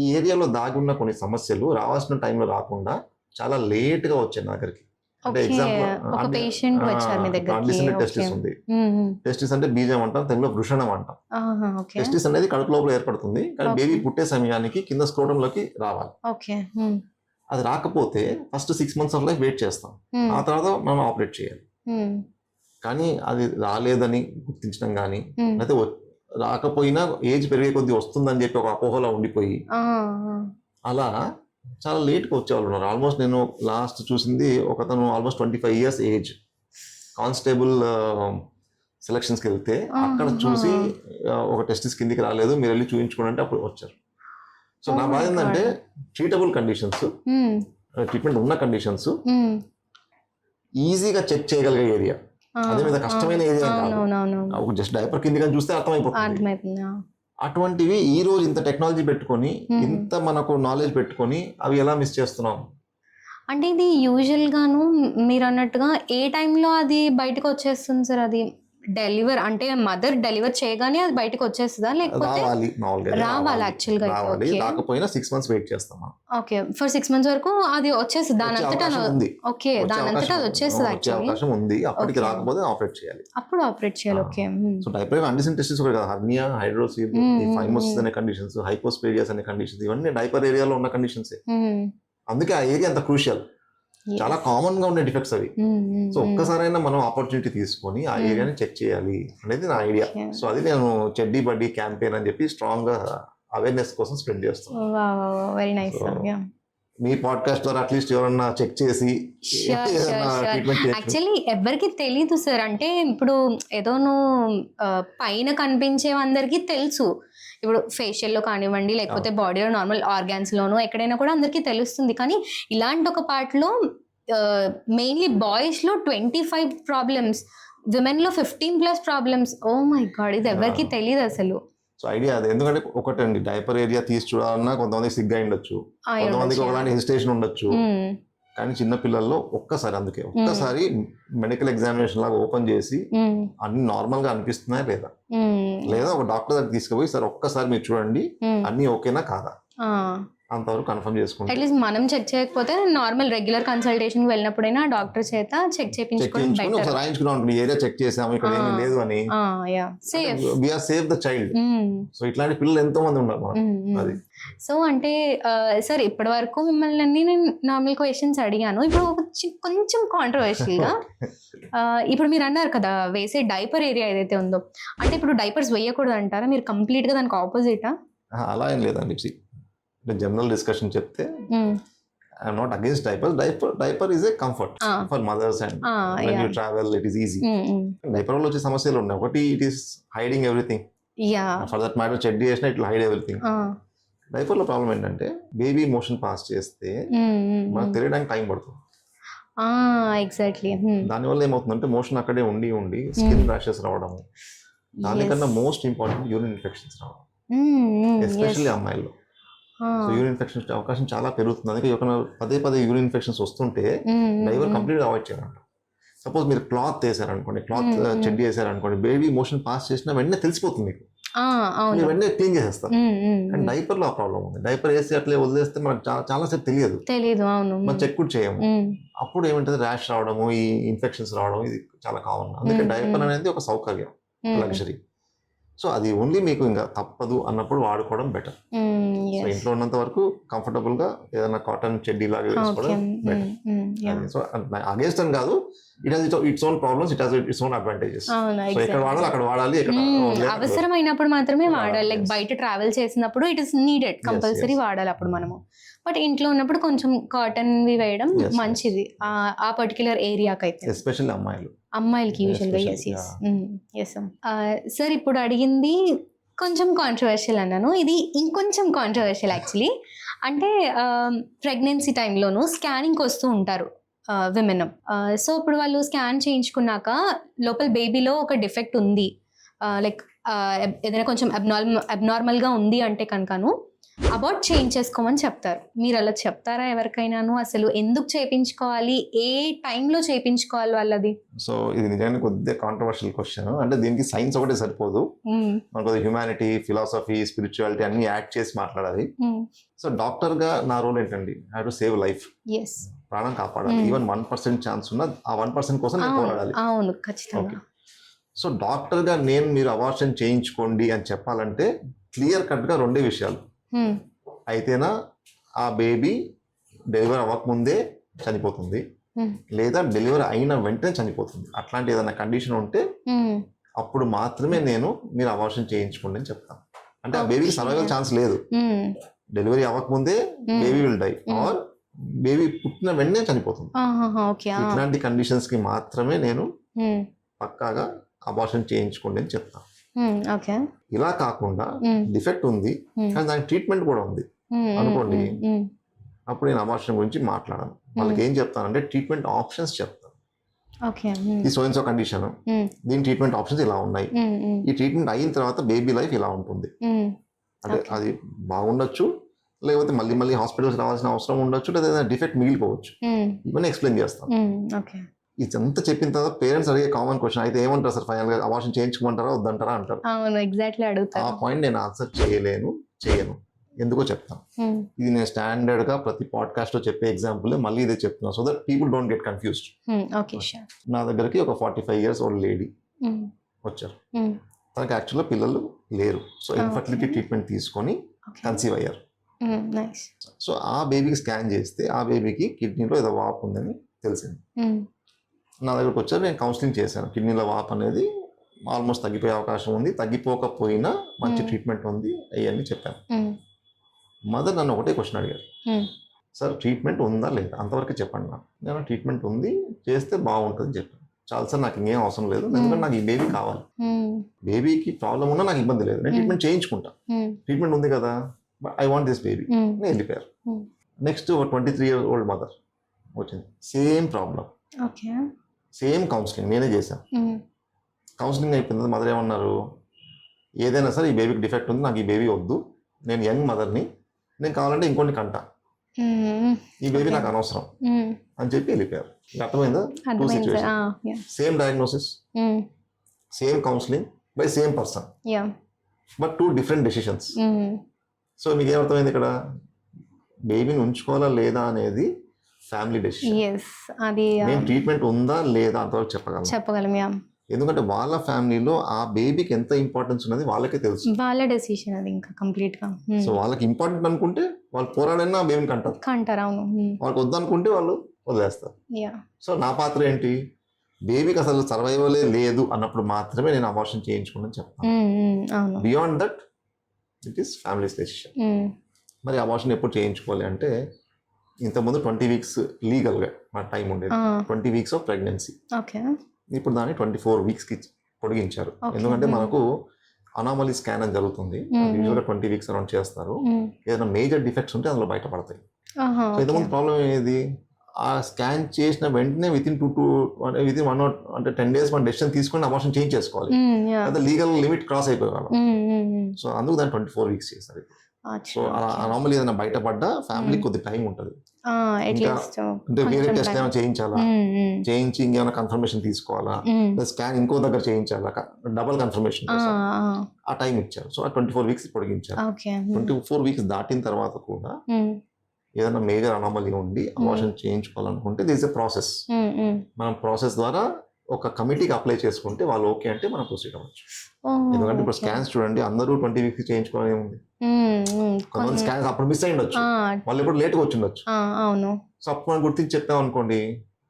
ఈ ఏరియాలో దాగి ఉన్న కొన్ని సమస్యలు రావాల్సిన టైంలో రాకుండా చాలా లేట్గా వచ్చాయి నా దగ్గరికి. అంటే ఓకే, ఎగ్జాంపుల్ ఒక పేషెంట్ వచ్చారు మీ దగ్గరికి. కాండిసెంట్ టెస్టిస్ ఉంది. టెస్టిస్ అంటే బీజం అంటాం, తెలుగులో వృషణం అంటాం. ఓకే టెస్టిస్ అనేది కడుపు లోపల ఏర్పడుతుంది, కానీ Okay. బేబీ పుట్టే సమయానికి కింద స్క్రోటంలోకి రావాలి. ఓకే అది రాకపోతే first 6 months of life wait చేస్తాం, ఆ తర్వాత మనం ఆపరేట్ చేయాలి. కానీ అది రాలేదని గుర్తించడం కానీ, అయితే రాకపోయినా ఏజ్ పెరిగే కొద్దీ వస్తుందని చెప్పి ఒక అపోహలో ఉండిపోయి అలా చాలా లేట్గా వచ్చేవాళ్ళు ఉన్నారు. ఆల్మోస్ట్ నేను లాస్ట్ చూసింది ఒకతను ఆల్మోస్ట్ 25 years ఏజ్, కానిస్టేబుల్ సెలక్షన్స్కి వెళ్తే అక్కడ చూసి ఒక టెస్టిస్ కిందికి రాలేదు, మీరు వెళ్ళి చూపించుకోండి అంటే అప్పుడు వచ్చారు. సో నా బాధ ఏంటంటే ట్రీటబుల్ కండిషన్స్, ట్రీట్మెంట్ ఉన్న కండిషన్స్, ఈజీగా చెక్ చేయగలిగే ఏరియా, అదే మీద కష్టమైన ఏరియా కాదు, జస్ట్ డైపర్ కిందికి చూస్తే అర్థమైపోతుంది. అటువంటివి ఈ రోజు ఇంత టెక్నాలజీ పెట్టుకొని, ఇంత మనకు నాలెడ్జ్ పెట్టుకొని అవి ఎలా మిస్ చేస్తున్నాం? అంటే ఇది యూజువల్ గాను మీరు అన్నట్టుగా ఏ టైంలో అది బయటకు వచ్చేస్తుంది సార్? అది డెలివర్ అంటే మదర్ డెలివర్ చేయగానే అది బయటకు వచ్చేస్తుందా, లేకపోతే రావాలి యాక్చువల్ గా? రాకపోయినా 6 months వెయిట్ చేస్తాం. ఓకే, ఫర్ 6 months వరకు అది వచ్చేస్తుంది దాని అంతటా. ఓకే, దాని అంతటా అది వచ్చేస్తుంది అవకాశం ఉంది. అప్పటికి రాకపోతే ఆపరేట్ చేయాలి, అప్పుడు ఆపరేట్ చేయాలి. ఓకే, సో డైపర్ కాండిసెంట్ టెస్టిస్ కూడా కదా, హర్నియా, హైడ్రోసిల్, ఫైమోసిస్ అనే కండిషన్స్, హైపోస్పేడియాస్ అనే కండిషన్స్, ఇవన్నీ డైపర్ ఏరియాలో ఉన్న కండిషన్స్. అందుకే ఆ ఏరియా అంత క్రూషియల్, చాలా కామన్ గా ఉండే డిఫెక్ట్స్ అవి. సో ఒక్కసారైనా మనం ఆపర్చునిటీ తీసుకొని ఆ ఏరియాని చెక్ చేయాలి అనేది నా ఐడియా. సో అది నేను చెడ్డీ బడ్డీ క్యాంపెయిన్ అని చెప్పి స్ట్రాంగ్ గా అవేర్నెస్ కోసం స్ప్రెడ్ చేస్తాను. Very nice. మీ పాడ్కాస్ట్ ద్వారా అట్లీస్ట్ ఎవరన్నా చెక్ చేసి యాక్చువల్లీ ఎవరికి తెలీదు సార్. అంటే ఇప్పుడు ఏదోను పైన కనిపించే అందరికీ తెలుసు, ఇప్పుడు ఫేషియల్లో కానివ్వండి, లేకపోతే బాడీలో నార్మల్ ఆర్గాన్స్లోనూ ఎక్కడైనా కూడా అందరికీ తెలుస్తుంది. కానీ ఇలాంటి ఒక పార్ట్లో మెయిన్లీ బాయ్స్లో 25 ప్రాబ్లమ్స్, విమెన్లో 15+ ప్రాబ్లమ్స్. ఓ మై గాడ్, ఇది ఎవరికి తెలియదు అసలు. సో ఐడియా అది, ఎందుకంటే ఒకటండి డైపర్ ఏరియా తీసి చూడాలన్నా కొంతమందికి సిగ్గా ఉండొచ్చు, కొంతమందికి ఒకలాంటి హెసిటేషన్ ఉండొచ్చు. కానీ చిన్న పిల్లల్లో ఒక్కసారి మెడికల్ ఎగ్జామినేషన్ లాగా ఓపెన్ చేసి అన్ని నార్మల్ గా అనిపిస్తున్నాయా లేదా ఒక డాక్టర్ దగ్గర తీసుకుపోయి సార్ ఒక్కసారి మీరు చూడండి అన్ని ఓకేనా కాదా అంతవరకు కన్ఫర్మ్ చేసుకుంటాం. అట్లీస్ట్ మనం చెక్ చేయకపోతే నార్మల్ రెగ్యులర్ కన్సల్టేషన్ వెళ్ళినప్పుడైనా డాక్టర్ చేత చెక్ చేయించుకోవడం బెటర్. రాయించుకున్నాం ఏరియా చెక్ చేసాము ఇక్కడ ఏమీ లేదు అని, we are save the child. So ఇట్లాంటి పిల్లలు ఎంతో మంది ఉన్నారు అది. సో అంటే సార్ ఇప్పటి వరకు మిమ్మల్ని అన్ని నేను నార్మల్ క్వశ్చన్స్ అడిగాను. ఇప్పుడు కొంచెం కాంట్రవర్షియల్ గా ఇప్పుడు మీరు అన్నారు కదా వేసే డైపర్ ఏరియా ఏదైతే ఉందో, అంటే ఇప్పుడు డైపర్స్ వేయకూడదు అంటారా మీరు? కంప్లీట్ గా దానికి ఆపోజిటా? అలా ఏం లేదండి. జనరల్ డిస్కషన్ చెప్తే I'm not against diaper is a comfort for mothers and when you travel it is easy. Diaper వల్ల వచ్చే సమస్యలు ఉన్నాయి. ఒకటి it is hiding everything, for that matter చెడ్డీ చేసినా it will hide everything. Diaper లో problem ఏంటంటే బేబీ మోషన్ పాస్ చేస్తే మనకు తెలియడానికి టైం పడుతుంది. ఎగ్జాక్ట్లీ. దానివల్ల ఏమవుతుందంటే మోషన్ అక్కడే ఉండి స్కిన్ ర్యాషెస్ రావడము, దానికన్నా మోస్ట్ ఇంపార్టెంట్ యూరిన్ ఇన్ఫెక్షన్స్ రావడం, ఎస్పెషల్లీ అమ్మాయిల్లో. సో యూరిన్ ఇన్ఫెక్షన్ అవకాశం చాలా పెరుగుతుంది. అందుకే పదే యూరిన్ ఇన్ఫెక్షన్స్ వస్తుంటే డైపర్ కంప్లీట్ అవాయిడ్ చేయాలంట. సపోజ్ మీరు క్లాత్ వేసారనుకోండి, క్లాత్ చెడ్డీ వేసారనుకోండి, బేబీ మోషన్ పాస్ చేసినా వెంటనే తెలిసిపోతుంది మీకు, మీరు వెంటనే క్లీన్ చేసేస్తారు. కానీ డైపర్ లో ఆ ప్రాబ్లం ఉంది. డైపర్ వేసి అట్లే వదిలేస్తే మనకు చాలా సేపు తెలియదు, మనం చెక్ కూడా చేయము. అప్పుడు ఏమంటుంది ర్యాష్ రావడము, ఈ ఇన్ఫెక్షన్స్ రావడం, ఇది చాలా కామన్. అందుకే డైపర్ అనేది ఒక సౌకర్యం, లగ్జరీ. సో అది ఓన్లీ మీకు ఇంకా తప్పదు అన్నప్పుడు వాడుకోవడం బెటర్. సో ఇంట్లో ఉన్నంత వరకు కంఫర్టబుల్ గా ఏదైనా కాటన్ చెడ్డీ లాగా వేసుకోవడం బెటర్. సో అగేన్స్ట్ అని కాదు, it has its own problems, it has its own advantages. So ఎక్కడ వాడాలి అక్కడ వాడాలి, అవసరమైనప్పుడు మాత్రమే వాడాలి. లైక్ బయట ట్రావెల్ చేసినప్పుడు ఇట్ ఇస్ నీడెడ్, కంపల్సరీ వాడాలి అప్పుడు మనము. బట్ ఇంట్లో ఉన్నప్పుడు కొంచెం కాటన్ వి వేయడం మంచిది ఆ పర్టికులర్ ఏరియాకి అయితే, ఎస్పెషల్లీ అమ్మాయిలకి యూజువల్గా. ఎస్ సార్, ఇప్పుడు అడిగింది కొంచెం కాంట్రవర్షియల్ అన్నాను, ఇది ఇంకొంచెం కాంట్రవర్షియల్ యాక్చువల్లీ. అంటే ప్రెగ్నెన్సీ టైంలోనూ స్కానింగ్కి వస్తూ ఉంటారు విమెన్. సో ఇప్పుడు వాళ్ళు స్కాన్ చేయించుకున్నాక లోపల బేబీలో ఒక డిఫెక్ట్ ఉంది, లైక్ ఏదైనా కొంచెం అబ్నార్మల్గా ఉంది అంటే కనుకను అబార్ట్ చేయించేసుకోమని చెప్తారు. మీరు అలా చెప్తారా ఎవరికైనాను? అసలు ఎందుకు చేయించుకోవాలి, ఏ టైంలో చేయించుకోవాలి వాళ్ళది? సో ఇది నిజంగా కొద్దిగా కాంట్రవర్షియల్ క్వశ్చన్. అంటే దీనికి సైన్స్ ఒకటే సరిపోదు, మనకు హ్యుమానిటీ, ఫిలాసఫీ, స్పిరిచువాలిటీ అన్ని యాడ్ చేసి మాట్లాడాలి. సో డాక్టర్ గా నా రోల్ ఏంటండి, I have to save life. ప్రాణం కాపాడాలి. ఈవెన్ 1% ఛాన్స్ ఉన్న ఆ 1% కోసం నేను పోరాడాలి. అవును, ఖచ్చితంగా. సో డాక్టర్గా నేను మీరు అబార్షన్ చేయించుకోండి అని చెప్పాలంటే క్లియర్ కట్గా 2 విషయాలు. అయితేనా ఆ బేబీ డెలివరీ అవ్వకముందే చనిపోతుంది, లేదా డెలివరీ అయిన వెంటనే చనిపోతుంది. అట్లాంటి ఏదైనా కండిషన్ ఉంటే అప్పుడు మాత్రమే నేను మీరు అబార్షన్ చేయించుకోండి అని చెప్తాను. అంటే ఆ బేబీకి సర్వైవల్ ఛాన్స్ లేదు. డెలివరీ అవ్వకముందే baby will die or baby పుట్టిన వెంటనే చనిపోతుంది. ఇట్లాంటి కండిషన్స్ కి మాత్రమే నేను పక్కాగా అబార్షన్ చేయించుకోండి అని చెప్తాను. ఇలా కాకుండా డిఫెక్ట్ ఉంది కానీ దానికి ట్రీట్మెంట్ కూడా ఉంది అనుకోండి, అప్పుడు నేను అబార్షన్ గురించి మాట్లాడాను. వాళ్ళకి ఏం చెప్తానంటే ట్రీట్మెంట్ ఆప్షన్స్ చెప్తాను. ఈ సో కండిషన్, దీని ట్రీట్మెంట్ ఆప్షన్స్ ఇలా ఉన్నాయి, ఈ ట్రీట్మెంట్ అయిన తర్వాత బేబీ లైఫ్ ఇలా ఉంటుంది. అంటే అది బాగుండొచ్చు, లేకపోతే మళ్ళీ మళ్ళీ హాస్పిటల్స్ రావాల్సిన అవసరం ఉండొచ్చు, లేదా డిఫెక్ట్ మిగిలిపోవచ్చు. ఇవన్నీ ఎక్స్ప్లెయిన్ చేస్తాను. ఇదంతా చెప్పిన తర్వాత పేరెంట్స్ అడిగే కామన్ క్వశ్చన్, అయితే ఏమంటారు సార్ ఫైనల్ గా, అబార్షన్ చేయించుకోమంటారా వద్దంటారా అంటారు. ఆ పాయింట్ నేను ఆన్సర్ చేయను. ఎందుకో చెప్తాను. ఇది నేను స్టాండర్డ్ గా ప్రతి పాడ్కాస్ట్ లో చెప్పే ఎగ్జాంపుల్ మళ్ళీ ఇదే చెప్తున్నాను, so that people don't get confused. నా దగ్గరికి ఒక 45 years ఓల్డ్ లేడీ వచ్చారు. తనకి యాక్చువల్గా పిల్లలు లేరు. సో ఇన్ఫర్టిలిటీ ట్రీట్మెంట్ తీసుకొని కన్సీవ్ అయ్యారు. సో ఆ బేబీకి స్కాన్ చేస్తే ఆ బేబీకి కిడ్నీలో ఏదో వాపు ఉందని తెలిసింది. నా దగ్గరకు వచ్చారు, నేను కౌన్సిలింగ్ చేశాను. కిడ్నీలో వాపు అనేది ఆల్మోస్ట్ తగ్గిపోయే అవకాశం ఉంది, తగ్గిపోకపోయినా మంచి ట్రీట్మెంట్ ఉంది అవన్నీ చెప్పాను. మదర్ నన్ను ఒకటే క్వశ్చన్ అడిగారు, సార్ ట్రీట్మెంట్ ఉందా లేదా అంతవరకు చెప్పండి నాకు. నేను ట్రీట్మెంట్ ఉంది, చేస్తే బాగుంటుంది చెప్పాను. చాలా సార్ నాకు ఇంకేం అవసరం లేదు, ఎందుకంటే నాకు ఈ బేబీ కావాలి, బేబీకి ప్రాబ్లం ఉన్నా నాకు ఇబ్బంది లేదు, నేను ట్రీట్మెంట్ చేయించుకుంటా, ట్రీట్మెంట్ ఉంది కదా, ఐ వాంట్ దిస్ బేబీ. నేను వెళ్ళిపోయారు. నెక్స్ట్ 23 years ఓల్డ్ మదర్ వచ్చింది, సేమ్ ప్రాబ్లం, సేమ్ కౌన్సిలింగ్ నేనే చేశాను. కౌన్సిలింగ్ అయిపోయింది. మదర్ ఏమన్నారు, ఏదైనా సరే ఈ బేబీకి డిఫెక్ట్ ఉంది, నాకు ఈ బేబీ వద్దు, నేను యంగ్ మదర్ని, నేను కావాలంటే ఇంకోటి కంటా, ఈ బేబీ నాకు అనవసరం అని చెప్పి వెళ్ళిపోయారు. అర్థమైందా? 2 situations, same diagnosis, same counselling by same person, but 2 different decisions. So మీకు ఏమర్థమైంది ఇక్కడ, బేబీని ఉంచుకోవాలా లేదా అనేది ఫ్యామిలీ డెసిషన్. నేను ట్రీట్మెంట్ ఉందా లేదా అంతవరకు చెప్పగలం, ఎందుకంటే వాళ్ళ ఫ్యామిలీలో ఆ బేబీకి ఎంత ఇంపార్టెన్స్ ఉన్నది వాళ్ళకే తెలుసు, వాళ్ళ డెసిషన్ అది ఇంకా కంప్లీట్ గా. సో వాళ్ళకి ఇంపార్టెంట్ అనుకుంటే వాళ్ళు పోరాడైనా ఆ బేబీని కంటారు, అవును. వాళ్ళకి వద్దనుకుంటే వాళ్ళు వదిలేస్తారు. సో నా పాత్ర ఏంటి, బేబీకి అసలు సర్వైవలే లేదు అన్నప్పుడు మాత్రమే నేను అబార్షన్ చేయించుకోమని చెప్తాను. Beyond that it is families decision. మరి అబార్షన్ ఎప్పుడు చేయించుకోవాలి అంటే, ఇంతకుముందు 20 weeks లీగల్గా మా టైం ఉండేది, 20 weeks ఆఫ్ ప్రెగ్నెన్సీ. ఇప్పుడు దాన్ని 24 weeksకి పొడిగించారు. ఎందుకంటే మనకు అనామలీ స్కాన్ అని జరుగుతుంది, యూజువల్గా 20 weeks అరౌండ్ చేస్తారు. ఏదైనా మేజర్ డిఫెక్ట్స్ ఉంటే అందులో బయటపడతాయి. సో ఇంతకుముందు ప్రాబ్లం ఏది, ఆ స్కాన్ చేసిన వెంటనే వితిన్ 1 అంటే 10 days మన డెసిషన్ తీసుకొని అబార్షన్ చేంజ్ చేసుకోవాలి, అదే లీగల్ లిమిట్ క్రాస్ అయిపోవాలి. సో అందుకు దాన్ని 24 weeks చేస్తారు. సో అలా అనామలీ ఏదైనా బయటపడ్డా ఫ్యామిలీ కొద్ది టైం ఉంటుంది, అంటే వేరే టెస్ట్ ఏమైనా చేయించాలా, చేయించి ఇంకేమైనా కన్ఫర్మేషన్ తీసుకోవాలా, స్కాన్ ఇంకో దగ్గర చేయించాలా, డబుల్ కన్ఫర్మేషన్ ఆ టైం ఇచ్చారు. సో ఆ 24 weeks పొడిగించారు. 24 weeks దాటిన తర్వాత కూడా ఏదైనా మేజర్ అనామలీ ఉండి అబార్షన్ చేయించుకోవాలనుకుంటే దిస్ ఎ ప్రాసెస్. మనం ప్రాసెస్ ద్వారా ఒక కమిటీకి అప్లై చేసుకుంటే వాళ్ళు ఓకే అంటే మనం ప్రొసీడ్ అవ్వచ్చు. ఎందుకంటే ఇప్పుడు స్కాన్స్ చూడండి, అందరూ 20 weeks చేయించుకోవాలని ఉంది, కొంతమంది స్కాన్స్ అప్పుడు మిస్ అయ్యి ఉండొచ్చు, వాళ్ళు ఇప్పుడు లేట్గా వచ్చి ఉండొచ్చు. సో అప్పుడు మనం గుర్తించి చెప్పాం అనుకోండి,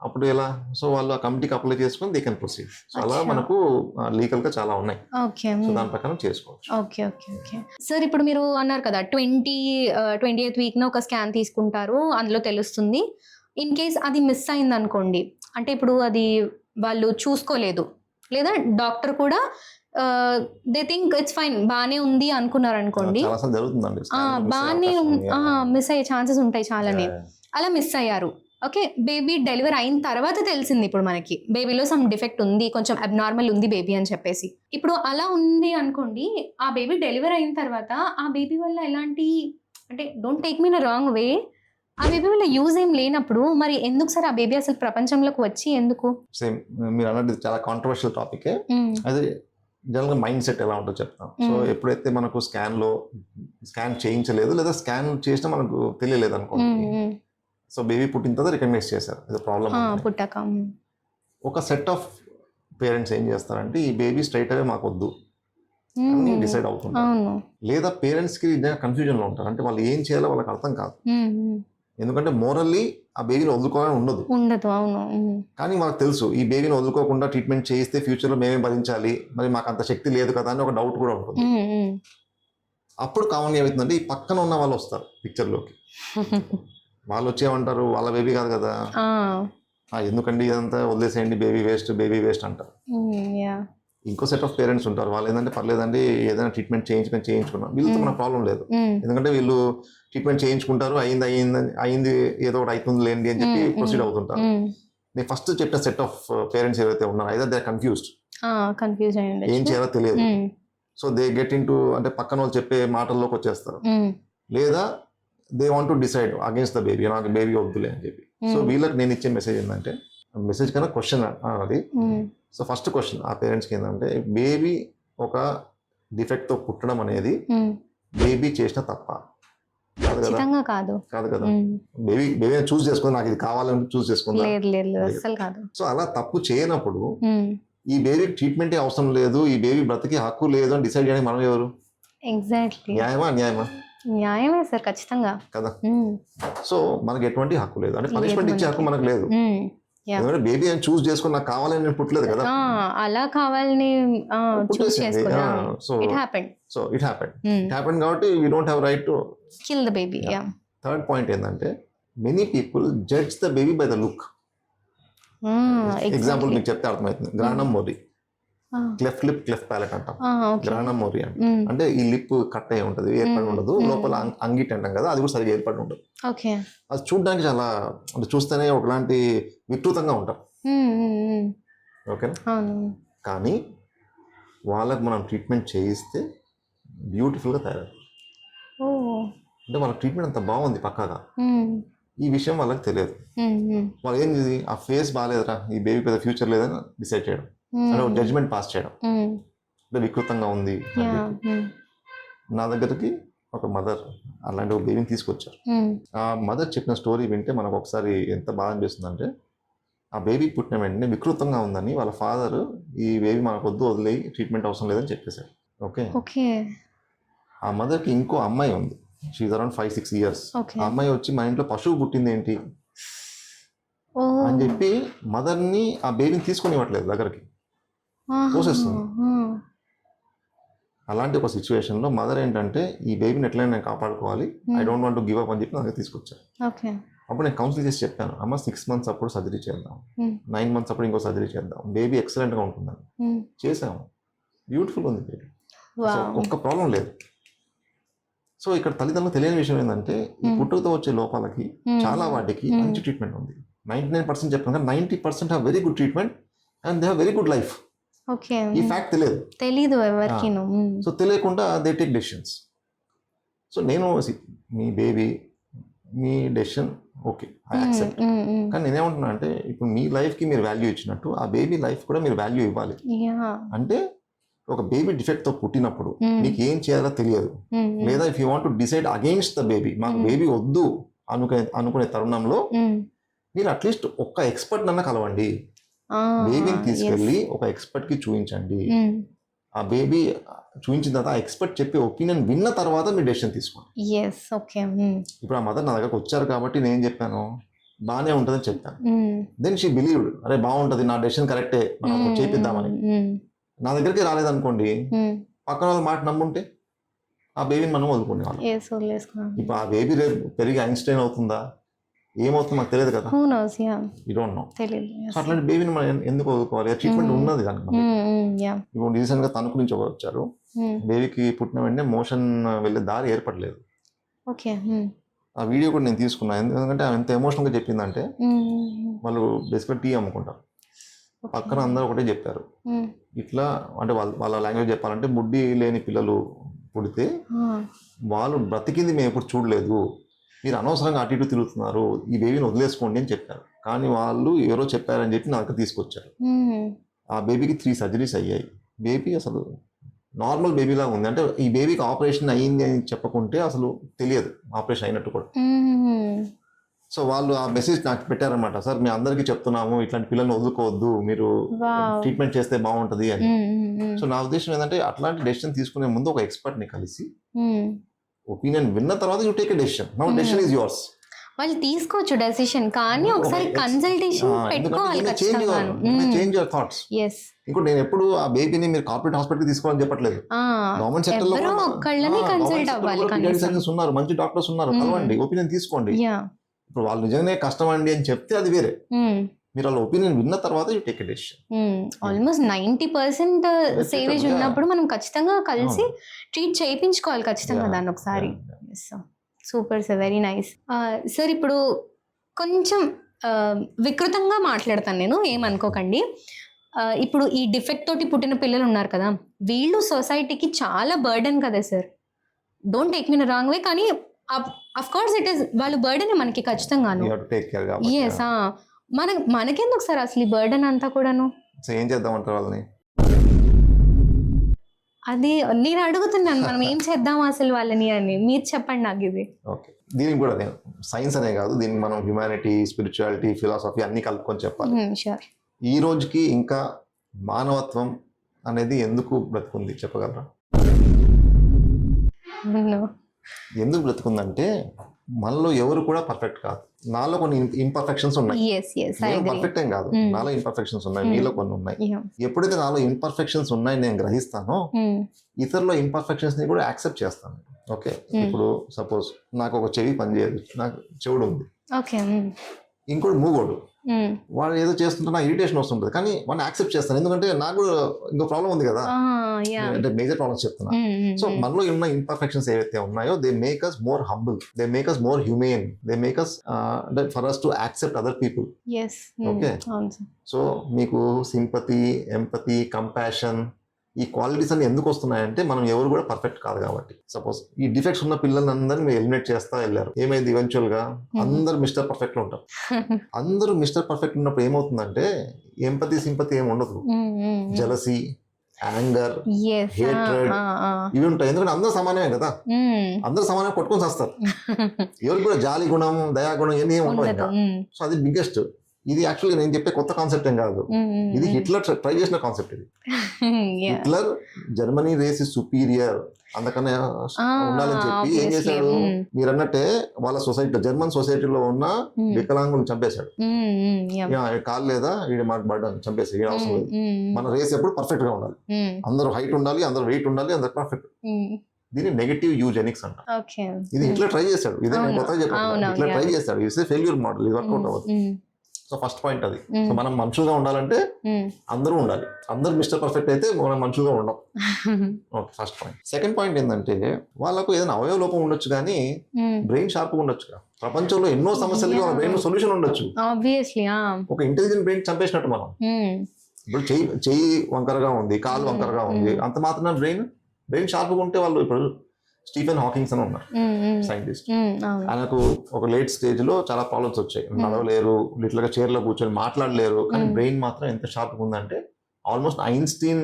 అప్పుడు ఎలా, సో వాళ్ళు ఆ కమిటీకి అప్లై చేసుకొని దే కెన్ ప్రొసీడ్. సో అలా మనకు లీగల్ గా చాలా ఉన్నాయి, సో దాని ప్రకారం చేసుకోవచ్చు. సార్ ఇప్పుడు మీరు అన్నారు కదా 28th week ఒక స్కాన్ తీసుకుంటారు, అందులో తెలుస్తుంది. ఇన్ కేస్ అది మిస్ అయింది అనుకోండి, అంటే ఇప్పుడు అది వాళ్ళు చూసుకోలేదు, లేదా డాక్టర్ కూడా దే థింక్ ఇట్స్ ఫైన్, బాగానే ఉంది అనుకున్నారు అనుకోండి, బాగానే మిస్ అయ్యే ఛాన్సెస్ ఉంటాయి చాలానే. అలా మిస్ అయ్యారు, ఓకే, బేబీ డెలివరీ అయిన తర్వాత తెలిసింది ఇప్పుడు మనకి బేబీలో సమ్ డిఫెక్ట్ ఉంది, కొంచెం అబ్నార్మల్ ఉంది బేబీ అని చెప్పేసి. ఇప్పుడు అలా ఉంది అనుకోండి, ఆ బేబీ డెలివరీ అయిన తర్వాత ఆ బేబీ వల్ల ఎలాంటి, అంటే don't take me in wrong way, ఆ బేబీ వల్ల యూజ్ ఏం లేనప్పుడు మరి ఎందుకు సార్ ఆ బేబీ అసలు ప్రపంచంలోకి వచ్చి ఎందుకు? సేమ్ మీరు అన్నది చాలా కాంట్రవర్షియల్ టాపిక్. అది జనరల్గా మైండ్ సెట్ ఎలా ఉంటుందో చెప్తాను. సో ఎప్పుడైతే మనకు స్కాన్ చేయించలేదు, లేదా స్కాన్ చేసినా మనకు తెలియలేదు అనుకోండి, సో బేబీ పుట్టిన తర్వాత రికగ్నైజ్ చేశారు ఇది ప్రాబ్లం. పుట్టాక ఒక సెట్ ఆఫ్ పేరెంట్స్ ఏం చేస్తారంటే ఈ బేబీ స్ట్రైట్ అవే మాకు వద్దు అని డిసైడ్ అవుతుంటారు. లేదా పేరెంట్స్కి కన్ఫ్యూజన్లో ఉంటారు, అంటే వాళ్ళు ఏం చేయాలో వాళ్ళకి అర్థం కాదు. ఎందుకంటే మోరల్లీ ఆ బేబీని వదులుకోవాలని ఉండదు. కానీ మాకు తెలుసు ఈ బేబీని వదులుకోకుండా ట్రీట్మెంట్ చేయిస్తే ఫ్యూచర్లో మేమే భరించాలి, మరి మాకు అంత శక్తి లేదు కదా అని ఒక డౌట్ కూడా ఉంటుంది. అప్పుడు కామన్ ఏమవుతుందంటే ఈ పక్కన ఉన్న వాళ్ళు వస్తారు పిక్చర్లోకి. వాళ్ళు వచ్చేమంటారు వాళ్ళ బేబీ కాదు కదా, ఎందుకండి ఇదంతా వదిలేసేయండి, బేబీ వేస్ట్ అంటారు. ఇంకో సెట్ ఆఫ్ పేరెంట్స్ ఉంటారు, వాళ్ళు ఏంటంటే పర్లేదండి ఏదైనా ట్రీట్మెంట్ చేయించుకున్నాం, వీళ్ళతో మన ప్రాబ్లం లేదు. ఎందుకంటే వీళ్ళు ట్రీట్మెంట్ చేయించుకుంటారు, అయింది ఏదో ఒకటి అవుతుంది లేండి అని చెప్పి ప్రొసీడ్ అవుతుంటారు. నేను ఫస్ట్ చెప్పిన సెట్ ఆఫ్ పేరెంట్స్ ఏవైతే ఉన్నారో ఐదర్ దే కన్ఫ్యూజ్ ఏం చేయాలో తెలియదు. So they get in to అంటే పక్కన వాళ్ళు చెప్పే మాటల్లోకి వచ్చేస్తారు. లేదా they want to decide against the baby, నాకు బేబీ వద్దులే అని చెప్పి. సో వీళ్ళకి నేను ఇచ్చే మెసేజ్ ఏంటంటే, మెసేజ్ కన్నా క్వశ్చన్ అది. సో ఫస్ట్ క్వశ్చన్ ఆ పేరెంట్స్కి ఏంటంటే, బేబీ ఒక డిఫెక్ట్తో పుట్టడం అనేది బేబీ చేసిన తప్ప కాదు కదా. కాదు కదా, బేబీ చూస్ చేసుకుని నాకు ఇది కావాలని చూస్ చేసుకుందా. సో అలా తప్పు చేయనప్పుడు ఈ బేబీకి ట్రీట్మెంటే అవసరం లేదు, ఈ బేబీ బ్రతికి హక్కు లేదు అని డిసైడ్ చేయడానికి మనం ఎవరు? న్యాయమా అన్యాయమా? న్యాయమే సార్, ఖచ్చితంగా కదా. సో మనకి ఎటువంటి హక్కు లేదు, అంటే పనిష్మెంట్ ఇచ్చే హక్కు మనకు లేదు. ఎందుకంటే బేబీ అని చూస్ చేసుకుని నాకు కావాలని నేను పుట్టలేదు కదా, అలా కావాలని సో ఇట్ హ్యాపెండ్ కాబట్టి we don't have right to kill the baby. Third point ఏంటంటే, many people judge the baby by the look. Example మీకు చెప్తే అర్థమవుతుంది. గ్రాండం మోరీ, క్లెఫ్ట్ లిప్ క్లెఫ్ట్ ప్యాలెట్ అంటాం. గ్రాండం మోరీ అంటే ఈ లిప్ కట్ అయి ఉంటుంది, ఏర్పడి ఉండదు, లోపల అంగిట్ అంటాం కదా, అది కూడా సరిగ్గా ఏర్పడి ఉండదు. అది చూడడానికి చాలా అంటే చూస్తేనే ఒకలాంటి వికృతంగా ఉంటాం. ఓకేనా. కానీ వాళ్ళకి మనం ట్రీట్మెంట్ చేయిస్తే బ్యూటిఫుల్గా తయారవుతుంది. అంటే వాళ్ళ ట్రీట్మెంట్ అంత బాగుంది పక్కాగా. ఈ విషయం వాళ్ళకి తెలియదు. వాళ్ళు ఏం చేసి ఆ ఫేస్ బాగాలేదురా, ఈ బేబీ పెద్ద ఫ్యూచర్ లేదని డిసైడ్ చేయడం, అంటే ఒక జడ్జ్మెంట్ పాస్ చేయడం, అంటే వికృతంగా ఉంది. నా దగ్గరికి ఒక మదర్ అలాంటి ఒక బేబీని తీసుకొచ్చారు. ఆ మదర్ చెప్పిన స్టోరీ వింటే మనకు ఒకసారి ఎంత బాధ అనిపిస్తుంది అంటే, ఆ బేబీ పుట్టిన వెంటనే వికృతంగా ఉందని వాళ్ళ ఫాదర్ ఈ బేబీ మనకు వద్దు, వదిలేయి, ట్రీట్మెంట్ అవసరం లేదని చెప్పేశారు. ఓకే. ఆ మదర్కి ఇంకో అమ్మాయి ఉంది, షీఈ్ అరౌండ్ 5-6 years. ఆ అమ్మాయి వచ్చి మా ఇంట్లో పశువు పుట్టింది ఏంటి అని చెప్పి మదర్ని ఆ బేబీని తీసుకుని ఇవ్వట్లేదు, దగ్గరికి పోసేస్తుంది. అలాంటి ఒక సిచ్యువేషన్లో మదర్ ఏంటంటే, ఈ బేబీని ఎట్లయినా నేను కాపాడుకోవాలి, I don't want to give up అని చెప్పి నాకు తీసుకొచ్చారు. అప్పుడు నేను కౌన్సిల్ చేసి చెప్పాను, అమ్మ 6 months అప్పుడు సర్జరీ చేద్దాం, 9 months అప్పుడు ఇంకో సర్జరీ చేద్దాం, బేబీ ఎక్సలెంట్గా ఉంటుందని చేసాము. బ్యూటిఫుల్ ఉంది బేబీ, ఒక్క ప్రాబ్లం లేదు. సో ఇక్కడ తల్లిదండ్రులకు తెలియని విషయం ఏంటంటే, ఈ పుట్టుకతో వచ్చే లోపాలకి చాలా వాటికి మంచి ట్రీట్మెంట్ ఉంది. 99% చెప్పాను కానీ 90% have very good treatment and they have very good life. ఈ ఫ్యాక్ట్ తెలియదు ఎవరికి. సో తెలియకుండా దే టేక్ డెసిషన్స్. సో నేను మీ బేబీ మీ డెసిషన్ ఓకే, ఐ యాక్సెప్ట్. కానీ నేనేమంటున్నా అంటే, ఇప్పుడు మీ లైఫ్కి మీరు వాల్యూ ఇచ్చినట్టు ఆ బేబీ లైఫ్ కూడా మీరు వాల్యూ ఇవ్వాలి. అంటే ఒక బేబీ డిఫెక్ట్తో పుట్టినప్పుడు మీకు ఏం చేయాలో తెలియదు, లేదా if you want to decide against the baby, మాకు బేబీ వద్దు అనుకునే తరుణంలో మీరు అట్లీస్ట్ ఒక్క ఎక్స్పర్ట్ నన్న కలవండి. బేబీని తీసుకెళ్ళి ఒక ఎక్స్పర్ట్ కి చూపించండి. ఆ బేబీ చూపించిన తర్వాత ఆ ఎక్స్పర్ట్ చెప్పే ఒపీనియన్ విన్న తర్వాత మీరు డెసిషన్ తీసుకోండి. ఇప్పుడు ఆ మదర్ నా దగ్గరకు వచ్చారు కాబట్టి నేను చెప్పాను బాగానే ఉంటుందని చెప్పాను. దెన్ షీ బిలీవ్డ్, అరే బాగుంటుంది, నా డెసిషన్ కరెక్టే, మనం చేపిద్దామని. నా దగ్గరికి రాలేదనుకోండి, పక్కన వాళ్ళ మాట నమ్ముంటే ఆ బేబీని మనం వదులుకునే వాళ్ళం. ఇప్పుడు ఆ బేబీ రేపు పెరిగి ఐన్స్టైన్ అవుతుందా, ఏమవుతుందో మాకు తెలియదు కదా, యూ డోంట్ నో. సో అట్లాంటి బేబీని మనం ఎందుకు వదులుకోవాలి? ట్రీట్మెంట్ ఉన్నది దానికి. ఇప్పుడు రీసెంట్ గా తణుకు నుంచి ఒకరు వచ్చారు, బేబీకి పుట్టిన వెంటనే మోషన్ వెళ్ళే దారి ఏర్పడలేదు. ఆ వీడియో కూడా నేను తీసుకున్నాను, ఎందుకంటే ఆమె ఎంత ఎమోషనల్ గా చెప్పిందంటే, వాళ్ళు బేసిక్గా టీ అమ్ముకుంటారు, పక్కన అందరూ ఒకటే చెప్పారు, ఇట్లా అంటే వాళ్ళ లాంగ్వేజ్ చెప్పాలంటే, బుడ్డి లేని పిల్లలు పుడితే వాళ్ళు బ్రతికింది మేము ఎప్పుడు చూడలేదు, మీరు అనవసరంగా అటు ఇటు తిరుగుతున్నారు, ఈ బేబీని వదిలేసుకోండి అని చెప్పారు. కానీ వాళ్ళు ఎవరో చెప్పారని చెప్పి నాకు తీసుకొచ్చారు. ఆ బేబీకి 3 surgeries అయ్యాయి. బేబీ అసలు నార్మల్ బేబీలాగా ఉంది. అంటే ఈ బేబీకి ఆపరేషన్ అయ్యింది అని చెప్పకుంటే అసలు తెలియదు ఆపరేషన్ అయినట్టు కూడా. సో వాళ్ళు ఆ మెసేజ్ నాకు పెట్టారనమాట, సార్ మేము అందరికీ చెప్తున్నాము ఇట్లాంటి పిల్లల్ని వదులుకోవద్దు, మీరు ట్రీట్మెంట్ చేస్తే బాగుంటది అని. సో నా ఉద్దేశం ఏంటంటే అట్లాంటి డెసిషన్ తీసుకునే ముందు ఒక ఎక్స్పర్ట్ ని కలిసి ఒపీనియన్ విన్న తర్వాత you take a decision. Now decision is yours. వాళ్ళు తీసుకోవచ్చు డెసిషన్, కానీ ఒకసారి కన్సల్టేషన్ పెట్టుకోవాలి. Change your thoughts. ఇంకోటి నేను ఎప్పుడు ఆ బేబీని మీరు కార్పొరేట్ హాస్పిటల్ తీసుకోవాలని చెప్పట్లేదు. గవర్నమెంట్ సెక్టర్ లో ఉన్నారు, మంచి డాక్టర్స్ ఉన్నారు, కలవండి, ఒపీనియన్ తీసుకోండి. ఇప్పుడు వాళ్ళు నిజంగానే కష్టం అండి అని చెప్తే అది వేరే. మీరు వాళ్ళ ఒపీనియన్ విన్న తర్వాత you take a decision. Almost 90% savage ఉన్నప్పుడు మనం ఖచ్చితంగా కలిసి ట్రీట్ చేయించుకోవాలి ఖచ్చితంగా దాన్ని ఒకసారి. Super sir, very nice sir. ఇప్పుడు కొంచెం వికృతంగా మాట్లాడతాను నేను, ఏమనుకోకండి. ఇప్పుడు ఈ డిఫెక్ట్ తోటి పుట్టిన పిల్లలు ఉన్నారు కదా, వీళ్ళు సొసైటీకి చాలా బర్డెన్ కదా sir. Don't take me wrong way, కానీ అఫ్ కోర్స్ ఇట్ ఈస్ వాళ్ళ బర్డెన్ మనకి ఖచ్చితంగాను. ఎస్, మనకెందుకు సార్ అసలు ఈ బర్డెన్ అంతా కూడాను? ఏం చేద్దామంటారు వాళ్ళని? అది నేను అడుగుతున్నాను, మనం ఏం చేద్దాం అసలు వాళ్ళని అని. మీరు చెప్పండి నాకు ఇది. ఓకే, దీనికి కూడా నేను సైన్స్ అనే కాదు, దీనికి మనం హ్యుమానిటీ, స్పిరిచువాలిటీ, ఫిలాసఫీ అన్ని కలుపుకొని చెప్పాలి. షూర్. ఈ రోజుకి ఇంకా మానవత్వం అనేది ఎందుకు బ్రతుకుంది చెప్పగలరా? ఎందుకు బ్రతుకుందంటే మనలో ఎవరు కూడా పర్ఫెక్ట్ కాదు. నాలో కొన్ని ఇంపర్ఫెక్షన్స్ ఉన్నాయి. పర్ఫెక్ట్ ఏం కాదు, నాలో ఇంపర్ఫెక్షన్స్ ఉన్నాయి, మీలో కొన్ని ఉన్నాయి. ఎప్పుడైతే నాలో ఇంపర్ఫెక్షన్స్ ఉన్నాయి నేను గ్రహిస్తానో, ఇతరుల ఇంపర్ఫెక్షన్స్ ని కూడా యాక్సెప్ట్ చేస్తాను. ఓకే, ఇప్పుడు సపోజ్ నాకు ఒక చెవి పనిచేయదు, నాకు చెవుడు ఉంది, ఇంకోటి మూగోడు, వాడు ఏదో చేస్తుంటే నాకు ఇరిటేషన్ వస్తుంటుంది, కానీ వాడిని యాక్సెప్ట్ చేస్తాను, ఎందుకంటే నాకు ఇంకో ప్రాబ్లం ఉంది కదా, అంటే మేజర్ ప్రాబ్లమ్స్ చెప్తున్నా. సో మనలో ఉన్న ఇంపర్ఫెక్షన్స్ ఏవైతే ఉన్నాయో they make us more humble, they make us more humane, they make us for us to accept other people. Okay, so మీకు సింపతి, ఎంపతి, కంపాషన్, ఈ క్వాలిటీస్ అన్ని ఎందుకు వస్తున్నాయంటే మనం ఎవరు కూడా పర్ఫెక్ట్ కాదు కాబట్టి. సపోజ్ ఈ డిఫెక్ట్స్ ఉన్న పిల్లలందరినీ మీరు ఎలిమినేట్ చేస్తా వెళ్ళారు, ఏమైంది? ఈవెన్చువల్ గా అందరు మిస్టర్ పర్ఫెక్ట్ లో ఉంటారు. అందరూ మిస్టర్ పర్ఫెక్ట్ ఉన్నప్పుడు ఏమవుతుందంటే ఎంపతి, సింపతి ఏమి ఉండదు, జెలసీ, యాంగర్, హేట్రెడ్ ఇవి ఉంటాయి. ఎందుకంటే అందరూ సమానమే కదా, అందరూ సమానంగా కొట్టుకొని వస్తారు. ఎవరికి కూడా జాలి గుణం, దయా గుణం ఇవన్నీ ఏమి ఉండవు. సో అది బిగ్గెస్ట్. ఇది యాక్చువల్గా నేను చెప్పే కొత్త కాన్సెప్ట్ ఏం కాదు, ఇది హిట్లర్ ట్రై చేసిన కాన్సెప్ట్. ఇది Hitler Germany race is superior అందుకనే ఉండాలని చెప్పి ఏం చేశాడు, మీరు అన్నట్టే వాళ్ళ సొసైటీలో, జర్మన్ సొసైటీలో ఉన్న వికలాంగులను చంపేశాడు. కాలు లేదా వీడి మాట పడ్డాను చంపేసి, వీడి అవసరం లేదు. మన రేస్ ఎప్పుడు పర్ఫెక్ట్ గా ఉండాలి, అందరూ హైట్ ఉండాలి, అందరూ వెయిట్ ఉండాలి, అందరు పర్ఫెక్ట్. దీన్ని నెగటివ్ యూజెనిక్స్ అంట. ఇది హిట్లర్ ట్రై చేశాడు, ఇదే నేను కొత్తగా చెప్పాను, హిట్లర్ ట్రై చేశాడు. ఇట్స్ ఫెయిల్యూర్ మోడల్, ఇది వర్కౌట్ అవ్వదు. సో ఫస్ట్ పాయింట్ అది. సో మనం మనుషులుగా ఉండాలంటే అందరూ ఉండాలి, అందరూ మిస్టర్ పర్ఫెక్ట్ అయితే మనం మనుషులుగా ఉండం. Okay, first point. Second point ఏంటంటే వాళ్ళకు ఏదైనా అవయవ లోపం ఉండొచ్చు కానీ బ్రెయిన్ షార్ప్ గా ఉండొచ్చు. ప్రపంచంలో ఎన్నో సమస్యలకి వాళ్ళ బ్రెయిన్ సొల్యూషన్ ఉండొచ్చు. ఒక ఇంటెలిజెంట్ బ్రెయిన్ చంపేసినట్టు మనం. ఇప్పుడు చెయ్యి వంకరగా ఉంది, కాలు వంకరగా ఉంది, అంత మాత్రం బ్రెయిన్ షార్ప్ గా ఉంటే వాళ్ళు, ఇప్పుడు స్టీఫెన్ హాకింగ్స్ అని ఉన్నారు సైంటిస్ట్, ఆయనకు ఒక లేట్ స్టేజ్ లో చాలా ప్రాబ్లమ్స్ వచ్చాయి, నడవలేరు, లిటిల్ గా చైర్ లో కూర్చొని మాట్లాడలేరు, కానీ బ్రెయిన్ మాత్రం ఎంత షార్ప్ ఉందంటే ఆల్మోస్ట్ ఐన్స్టీన్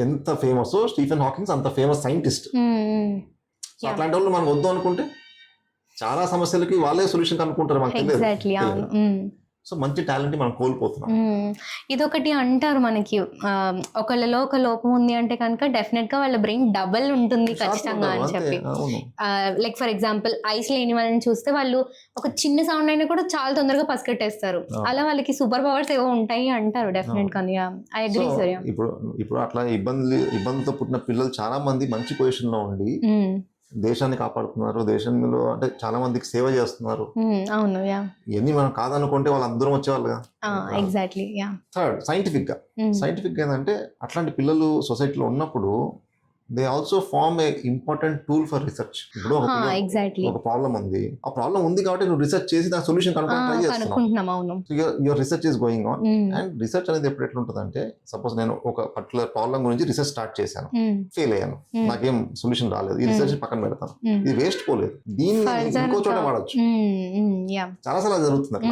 ఎంత ఫేమస్, స్టీఫెన్ హాకింగ్స్ అంత ఫేమస్ సైంటిస్ట్. సో అట్లాంటి వాళ్ళు మనం వద్దు అనుకుంటే చాలా సమస్యలకి వాళ్ళే సొల్యూషన్ కనుక్కుంటారు, మనకు తెలియదు. సో మంచి టాలెంట్ మనం కోల్పోతున్నాం. ఇదొకటి అంటారు మనకి, ఒకళ్ళలో ఒక లోపం ఉంది అంటే కనుక డెఫినెట్ గా వాళ్ళ బ్రెయిన్ డబల్ ఉంటుంది ఖచ్చితంగా అని చెప్పి. లైక్ ఫర్ ఎగ్జాంపుల్ ఐస్ లేని వాళ్ళని చూస్తే వాళ్ళు ఒక చిన్న సౌండ్ అయినా కూడా చాలా తొందరగా పసిగట్టేస్తారు. అలా వాళ్ళకి సూపర్ పవర్స్ ఏవో ఉంటాయి అంటారు డెఫినెట్ గా. I agree sir. ఇప్పుడు అట్లా ఇబ్బందులతో పుట్టిన పిల్లలు చాలా మంది మంచి పొజిషన్ లో ఉండి దేశాన్ని కాపాడుతున్నారు, దేశంలో అంటే చాలా మందికి సేవ చేస్తున్నారు. అవును, ఇవన్నీ మనం కాదనుకుంటే వాళ్ళు అందరం వచ్చేవాళ్ళు. ఎగ్జాక్ట్లీ. థర్డ్, సైంటిఫిక్ గా ఏంటంటే అట్లాంటి పిల్లలు సొసైటీలో ఉన్నప్పుడు they also form a important tool for research. ఇప్పుడు ఒక ప్రాబ్లం ఉంది, ఆ ప్రాబ్లం ఉంది కాబట్టి నువ్వు రీసెర్చ్ చేసి దాని సొల్యూషన్ కనుక్కుంటున్నావు. Your research is going on. And research అనేది ఎప్పుడు ఎట్లుంటుంది అంటే, సపోజ్ నేను ఒక పర్టికులర్ ప్రాబ్లం గురించి రీసెర్చ్ స్టార్ట్ చేశాను, ఫెయిల్ అయ్యాను, నాకేం సొల్యూషన్ రాలేదు, ఈ రీసెర్చ్ పక్కన పెడతాను, ఇది వేస్ట్ పోలేదు, దీన్ని ఇంకో చోట వాడచ్చు. చాలా సార్లు జరుగుతుంది.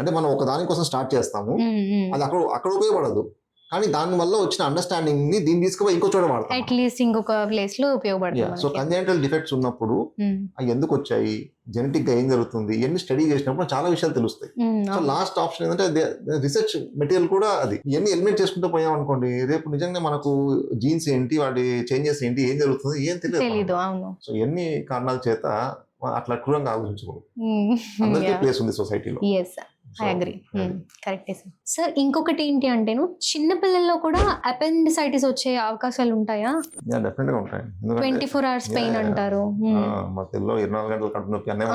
అంటే మనం ఒక దానికోసం స్టార్ట్ చేస్తాము, అది అక్కడ ఉపయోగపడదు, కానీ దాని వల్ల వచ్చిన అండర్స్టాండింగ్ ని దీన్ని తీసుకుపోయి ఇంకో చోట వాడతాం. అట్లీస్ట్ ఇంకొక ప్లేస్ లో ఉపయోగపడుతుంది. సో కంజెనిటల్ డిఫెక్ట్స్ ఉన్నప్పుడు అవి ఎందుకు వచ్చాయి, జెనెటిక్ గా ఏం జరుగుతుంది, ఇవన్నీ స్టడీ చేసినప్పుడు చాలా విషయాలు తెలుస్తాయి. సో లాస్ట్ ఆప్షన్ ఏంటంటే రిసెర్చ్ మెటీరియల్ కూడా అది. ఇవన్నీ ఎలిమినేట్ చేసుకుంటూ పోయాం అనుకోండి, రేపు నిజంగా మనకు జీన్స్ ఏంటి, వాటి చేంజెస్ ఏంటి, ఏం జరుగుతుంది ఏం తెలియదు. సో ఎన్ని కారణాల చేత అట్లా క్రూరంగా ఆలోచించకూడదు. అందరికీ ప్లేస్ ఉంది సొసైటీలో. ఐ అగ్రీ, కరెక్టే సార్. సార్ ఇంకొకటి ఏంటి అంటే చిన్న పిల్లల్లో కూడా అపెండిసైటిస్ వచ్చే అవకాశాలు ఉంటాయా? డెఫినెట్ గా ఉంటాయి. 24 hours పెయిన్ అంటారు. మా పిల్లలు 24 గంటలు కడుపు నొప్పి అనే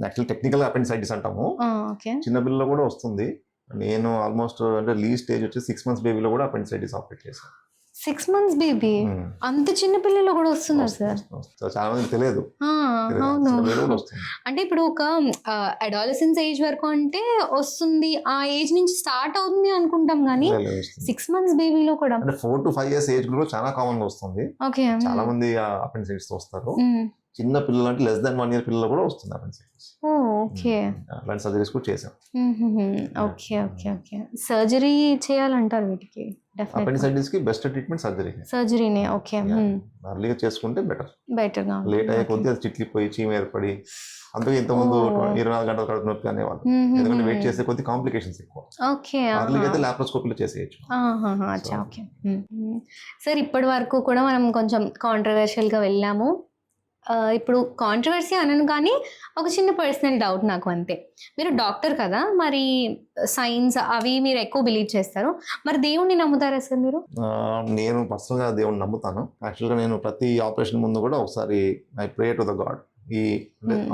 యాక్చువల్ టెక్నికల్ అపెండిసైటిస్ అంటాము. చిన్న పిల్లల్లో కూడా వస్తుంది. నేను ఆల్మోస్ట్ అంటే లీస్ట్ ఏజ్ వచ్చి 6 months బేబీలో కూడా అపెండిసైటిస్ ఆపరేట్ చేశాను. 6 months బేబీ అంత చిన్న పిల్లలు కూడా వస్తున్నారు సార్? చాలా మంది తెలియదు. అవును, అంటే ఇప్పుడు ఒక అడాలసెన్స్ ఏజ్ వరకు అంటే వస్తుంది, ఆ ఏజ్ నుంచి స్టార్ట్ అవుతుంది అనుకుంటాం, కానీ 6 months బేబీలో కూడా 4 to 5 years ఏజ్ కూడా చాలా కామన్ గా వస్తుంది. చాలా మంది అపెండిసైటిస్ వస్తారు. చిన్న పిల్లలు అంటే less than 1 year పిల్లలు కూడా వస్తుంది అపెండిసైటిస్. అలాంటి సర్జరీస్ కూడా చేసాం. సర్జరీ చేయాలంటారు వీటికి? అపెండిసైటిస్ కి బెస్ట్ ట్రీట్మెంట్ సర్జరీనే. అర్లీగా చేసుకుంటే బెటర్ గా. లేట్ అయ్యే కొద్ది అది చిట్లిపోయి చీమ ఏర్పడి, అందుకే ఇంతకుముందు 24 గంటలు కడుపు నొప్పి అనేవాళ్ళు. ఎందుకంటే వెయిట్ చేసే కొద్ది కాంప్లికేషన్స్ ఎక్కువ. అర్లీగా అయితే లాప్రోస్కోపీలో చేసేయచ్చు. సార్ ఇప్పటి వరకు కూడా మనం కొంచెం కాంట్రవర్షియల్ గా వెళ్ళాము. ఇప్పుడు కాంట్రవర్సీ అనను, కానీ ఒక చిన్న పర్సనల్ డౌట్ నాకు అంతే. మీరు డాక్టర్ కదా, మరి సైన్స్ అవి మీరు ఎక్కువ బిలీవ్ చేస్తారు, మరి దేవుణ్ణి నమ్ముతారా సార్ మీరు? నేను పర్సనల్ గా దేవుణ్ణి నమ్ముతాను. యాక్చువల్గా నేను ప్రతి ఆపరేషన్ ముందు కూడా ఒకసారి I pray to the God. ఈ